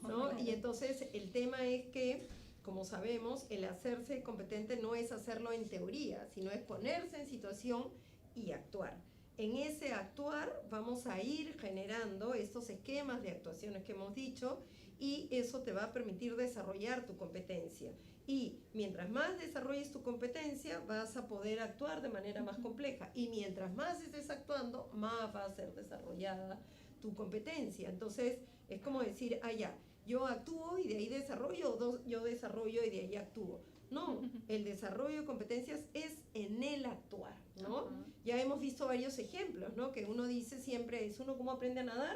¿No? Y entonces el tema es que, como sabemos, el hacerse competente no es hacerlo en teoría, sino es ponerse en situación y actuar. En ese actuar vamos a ir generando estos esquemas de actuaciones que hemos dicho y eso te va a permitir desarrollar tu competencia. Y mientras más desarrolles tu competencia, vas a poder actuar de manera más compleja. Y mientras más estés actuando, más va a ser desarrollada tu competencia. Entonces, es como decir, ya, yo actúo y de ahí desarrollo, o yo desarrollo y de ahí actúo. No, el desarrollo de competencias es en el actuar, ¿no? Ya hemos visto varios ejemplos, ¿no? Que uno dice siempre, ¿es uno cómo aprende a nadar?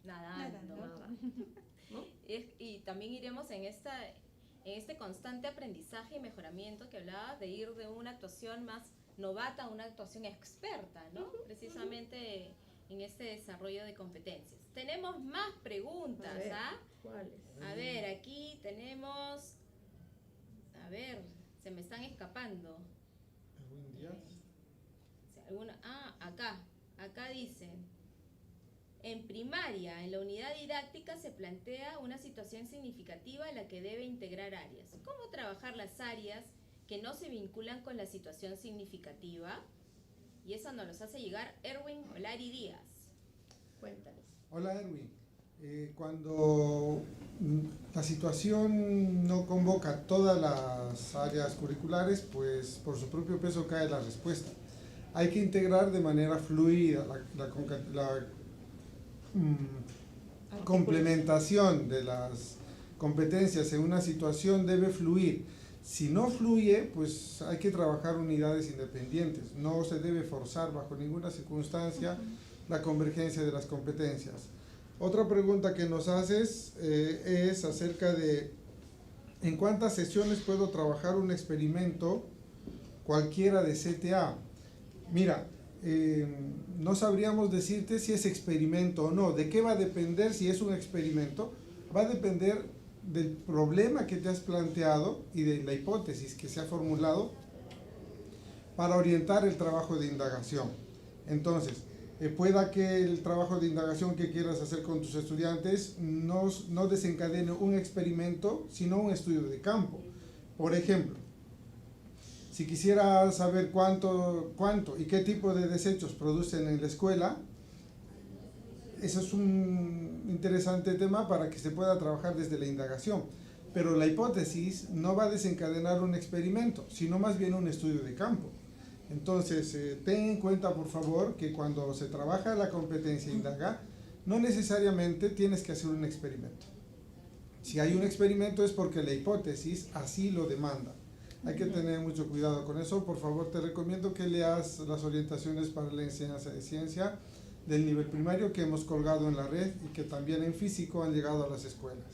Nadando. ¿No? Y también iremos en este constante aprendizaje y mejoramiento que hablaba de ir de una actuación más novata a una actuación experta, ¿no? Precisamente en este desarrollo de competencias. Tenemos más preguntas, ¿Cuáles? A ver, aquí tenemos... A ver, se me están escapando. Acá dicen, en primaria, en la unidad didáctica se plantea una situación significativa en la que debe integrar áreas. ¿Cómo trabajar las áreas que no se vinculan con la situación significativa? Y eso nos los hace llegar Erwin Olari Díaz. Cuéntanos. Hola Erwin. Cuando la situación no convoca todas las áreas curriculares, pues por su propio peso cae la respuesta. Hay que integrar de manera fluida la complementación de las competencias en una situación debe fluir. Si no fluye, pues hay que trabajar unidades independientes. No se debe forzar bajo ninguna circunstancia la convergencia de las competencias. Otra pregunta que nos haces es acerca de ¿en cuántas sesiones puedo trabajar un experimento cualquiera de CTA? Mira, no sabríamos decirte si es experimento o no. ¿De qué va a depender si es un experimento? Va a depender del problema que te has planteado y de la hipótesis que se ha formulado para orientar el trabajo de indagación. Entonces, pueda que el trabajo de indagación que quieras hacer con tus estudiantes no desencadene un experimento, sino un estudio de campo. Por ejemplo, si quisiera saber cuánto y qué tipo de desechos producen en la escuela, eso es un interesante tema para que se pueda trabajar desde la indagación. Pero la hipótesis no va a desencadenar un experimento, sino más bien un estudio de campo. Entonces, ten en cuenta, por favor, que cuando se trabaja la competencia indaga, no necesariamente tienes que hacer un experimento. Si hay un experimento es porque la hipótesis así lo demanda. Hay que tener mucho cuidado con eso. Por favor, te recomiendo que leas las orientaciones para la enseñanza de ciencia del nivel primario que hemos colgado en la red y que también en físico han llegado a las escuelas.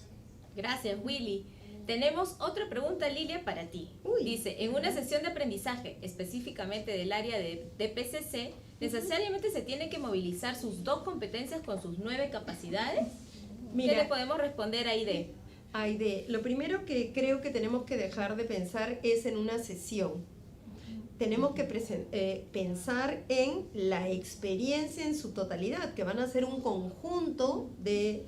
Gracias, Willy. Tenemos otra pregunta, Lilia, para ti. Dice, en una sesión de aprendizaje, específicamente del área de PCC, ¿necesariamente se tienen que movilizar sus 2 competencias con sus 9 capacidades? Mira, ¿qué le podemos responder a Aide? Aide, lo primero que creo que tenemos que dejar de pensar es en una sesión. Tenemos que pensar en la experiencia en su totalidad, que van a ser un conjunto de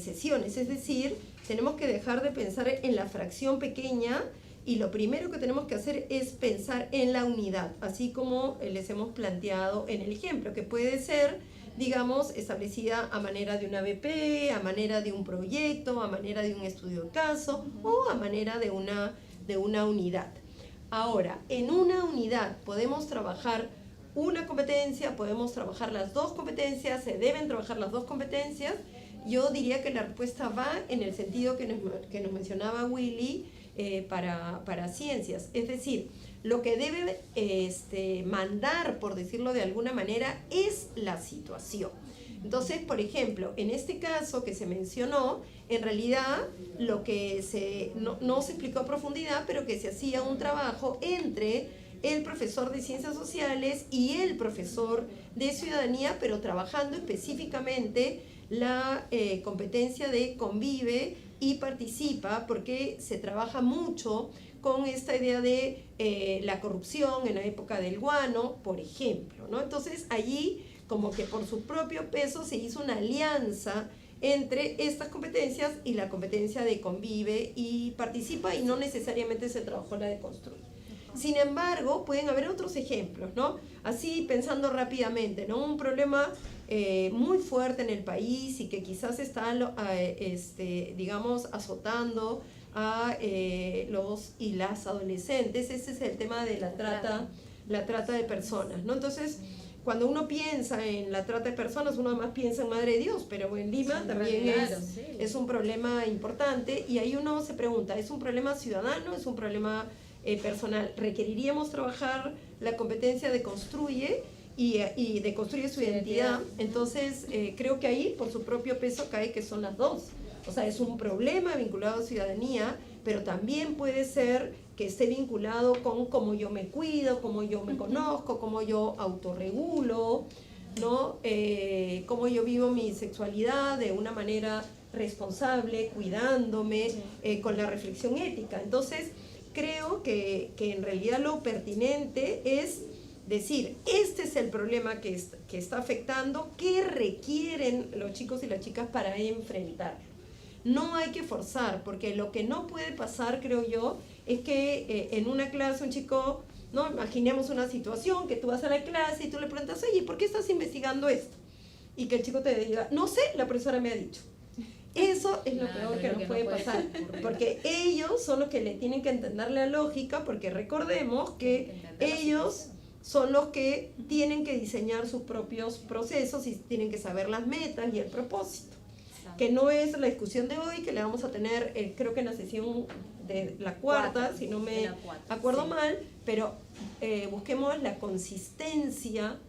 sesiones, es decir, tenemos que dejar de pensar en la fracción pequeña y lo primero que tenemos que hacer es pensar en la unidad, así como les hemos planteado en el ejemplo, que puede ser, digamos, establecida a manera de una BP, a manera de un proyecto, a manera de un estudio de caso o a manera de una unidad. Ahora, en una unidad podemos trabajar una competencia, podemos trabajar las 2 competencias, se deben trabajar las 2 competencias. Yo diría que la respuesta va en el sentido que nos mencionaba Willy para ciencias. Es decir, lo que debe mandar, por decirlo de alguna manera, es la situación. Entonces, por ejemplo, en este caso que se mencionó, en realidad lo que no se explicó a profundidad, pero que se hacía un trabajo entre el profesor de ciencias sociales y el profesor de ciudadanía, pero trabajando específicamente la competencia de convive y participa, porque se trabaja mucho con esta idea de la corrupción en la época del guano, por ejemplo, ¿no? Entonces allí como que por su propio peso se hizo una alianza entre estas competencias y la competencia de convive y participa, y no necesariamente se trabajó la de construir. Sin embargo, pueden haber otros ejemplos, ¿no? Así pensando rápidamente, ¿no? Un problema muy fuerte en el país y que quizás está, digamos, azotando a los y las adolescentes. Ese es el tema de la trata de personas, ¿no? Entonces, cuando uno piensa en la trata de personas, uno además piensa en Madre de Dios, pero en Lima también es un problema importante, y ahí uno se pregunta, ¿es un problema ciudadano? ¿Es un problema personal? ¿Requeriríamos trabajar la competencia de construye y de construye su identidad? Entonces, creo que ahí, por su propio peso, cae que son las dos. O sea, es un problema vinculado a ciudadanía, pero también puede ser que esté vinculado con cómo yo me cuido, cómo yo me conozco, cómo yo autorregulo, ¿no? Cómo yo vivo mi sexualidad de una manera responsable, cuidándome, con la reflexión ética. Entonces, creo que en realidad lo pertinente es decir, este es el problema que está afectando, ¿qué requieren los chicos y las chicas para enfrentarlo? No hay que forzar, porque lo que no puede pasar, creo yo, es que en una clase un chico, ¿no? Imaginemos una situación que tú vas a la clase y tú le preguntas, oye, ¿por qué estás investigando esto? Y que el chico te diga, no sé, la profesora me ha dicho. Eso es lo peor que nos puede pasar, porque ellos son los que le tienen que entender la lógica, porque recordemos que ellos son los que tienen que diseñar sus propios procesos y tienen que saber las metas y el propósito. Que no es la discusión de hoy, que le vamos a tener, creo que en la sesión de la cuarta, si no me acuerdo mal, pero busquemos la consistencia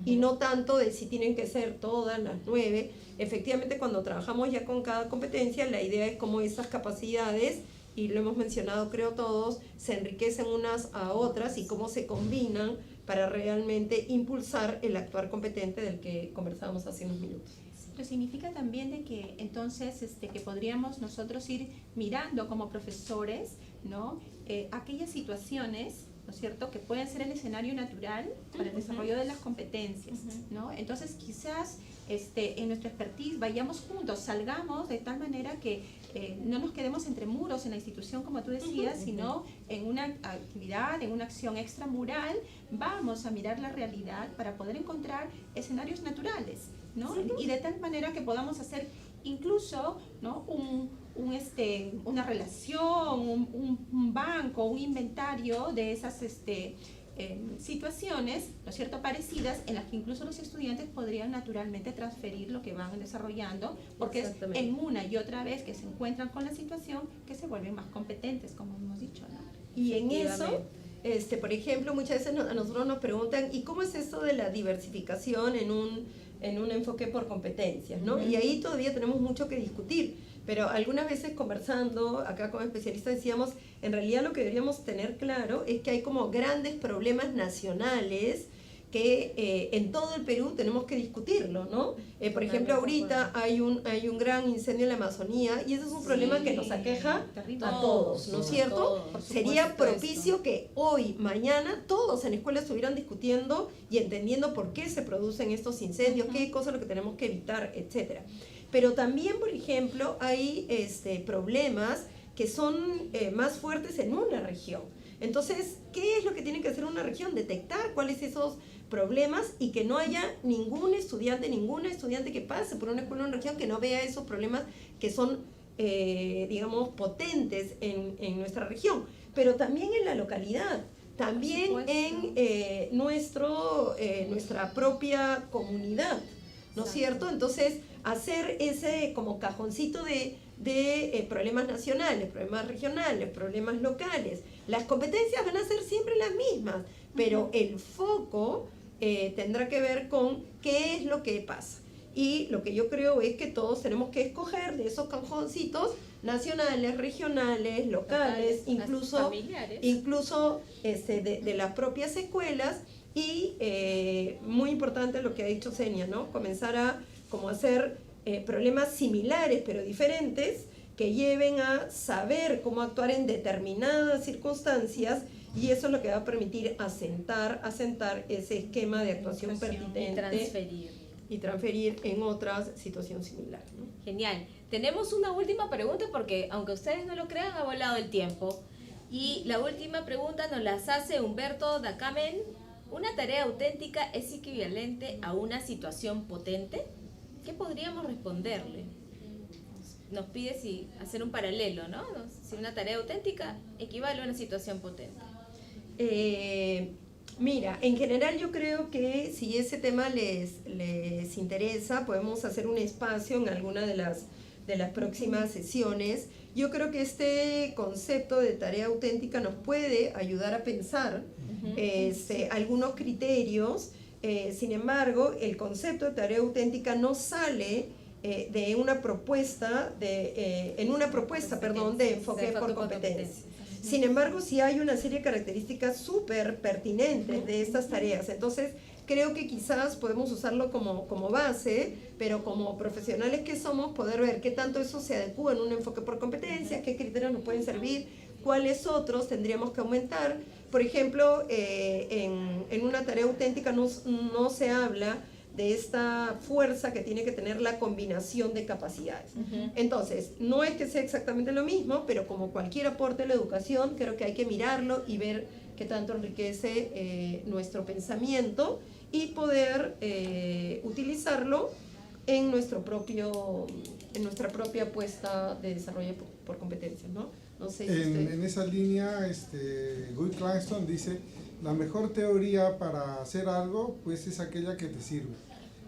y no tanto de si tienen que ser todas las 9. Efectivamente, cuando trabajamos ya con cada competencia, la idea es cómo esas capacidades, y lo hemos mencionado creo todos, se enriquecen unas a otras y cómo se combinan para realmente impulsar el actuar competente del que conversábamos hace unos minutos. Pero significa también de que entonces que podríamos nosotros ir mirando como profesores, ¿no? Aquellas situaciones, ¿no es cierto?, que pueden ser el escenario natural para el desarrollo de las competencias, ¿no? Entonces quizás en nuestra expertise vayamos juntos, salgamos de tal manera que no nos quedemos entre muros en la institución, como tú decías, sino en una actividad, en una acción extramural, vamos a mirar la realidad para poder encontrar escenarios naturales, ¿no? Y de tal manera que podamos hacer incluso, ¿no?, una relación, un banco, un inventario de esas situaciones, ¿no es cierto?, parecidas, en las que incluso los estudiantes podrían naturalmente transferir lo que van desarrollando, porque es en una y otra vez que se encuentran con la situación que se vuelven más competentes, como hemos dicho, ¿no? Y en eso, por ejemplo, muchas veces a nosotros nos preguntan, ¿y cómo es esto de la diversificación en un enfoque por competencias, ¿no? Y ahí todavía tenemos mucho que discutir, pero algunas veces conversando acá con especialistas decíamos, en realidad lo que deberíamos tener claro es que hay como grandes problemas nacionales que en todo el Perú tenemos que discutirlo, ¿no? Por ejemplo, ahorita hay un gran incendio en la Amazonía y ese es un problema que nos aqueja a todos, ¿no es cierto? Sería propicio que hoy, mañana, todos en la escuela estuvieran discutiendo y entendiendo por qué se producen estos incendios, qué cosas lo que tenemos que evitar, etcétera. Pero también, por ejemplo, hay problemas que son más fuertes en una región. Entonces, ¿qué es lo que tiene que hacer una región? Detectar cuáles son esos problemas y que no haya ninguna estudiante que pase por una escuela en una región que no vea esos problemas que son, digamos, potentes en nuestra región. Pero también en la localidad, también en nuestra propia comunidad, ¿no es cierto? Entonces, hacer ese como cajoncito de problemas nacionales, problemas regionales, problemas locales. Las competencias van a ser siempre las mismas, pero el foco tendrá que ver con qué es lo que pasa. Y lo que yo creo es que todos tenemos que escoger de esos cajoncitos nacionales, regionales, locales, incluso de las propias escuelas. Y muy importante lo que ha dicho Senia, ¿no? Comenzar a como hacer problemas similares pero diferentes que lleven a saber cómo actuar en determinadas circunstancias, y eso es lo que va a permitir asentar ese esquema de actuación pertinente y transferir en otras situaciones similares, ¿no? Genial. Tenemos una última pregunta porque, aunque ustedes no lo crean, ha volado el tiempo. Y la última pregunta nos las hace Humberto Dacamen ¿Una tarea auténtica es equivalente a una situación potente? ¿Qué podríamos responderle? Nos pide hacer un paralelo, ¿no? Si una tarea auténtica equivale a una situación potente. Mira, en general yo creo que si ese tema les interesa, podemos hacer un espacio en alguna de las próximas sesiones. Yo creo que este concepto de tarea auténtica nos puede ayudar a pensar algunos criterios. Sin embargo, el concepto de tarea auténtica no sale en una propuesta de enfoque por competencia. Sin embargo, sí hay una serie de características súper pertinentes de estas tareas. Entonces, creo que quizás podemos usarlo como base, pero como profesionales que somos, poder ver qué tanto eso se adecua en un enfoque por competencias, qué criterios nos pueden servir, cuáles otros tendríamos que aumentar. Por ejemplo, en una tarea auténtica no se habla de esta fuerza que tiene que tener la combinación de capacidades. Entonces, no es que sea exactamente lo mismo, pero como cualquier aporte a la educación, creo que hay que mirarlo y ver qué tanto enriquece nuestro pensamiento y poder utilizarlo en nuestra propia apuesta de desarrollo por competencias, ¿no? No sé si en esa línea, Guy Claxton dice: la mejor teoría para hacer algo, pues, es aquella que te sirve.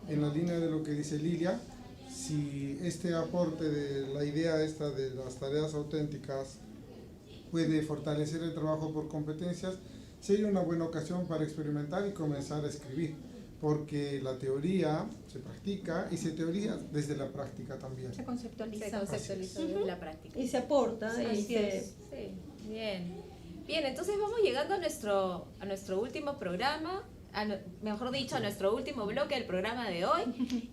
En la línea de lo que dice Lilia, si este aporte de la idea esta de las tareas auténticas puede fortalecer el trabajo por competencias, sería una buena ocasión para experimentar y comenzar a escribir, porque la teoría se practica y se teoría desde la práctica también. Se conceptualiza. Desde la práctica. Y se aporta. Sí, bien. Bien, entonces vamos llegando a nuestro último programa, mejor dicho, a nuestro último bloque del programa de hoy,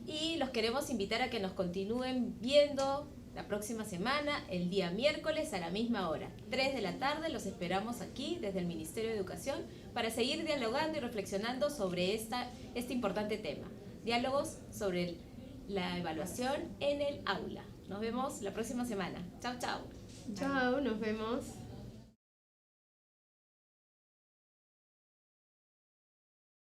y los queremos invitar a que nos continúen viendo la próxima semana, el día miércoles a la misma hora, 3 de la tarde. Los esperamos aquí desde el Ministerio de Educación para seguir dialogando y reflexionando sobre este importante tema. Diálogos sobre la evaluación en el aula. Nos vemos la próxima semana. Chao, chao. Chao, nos vemos.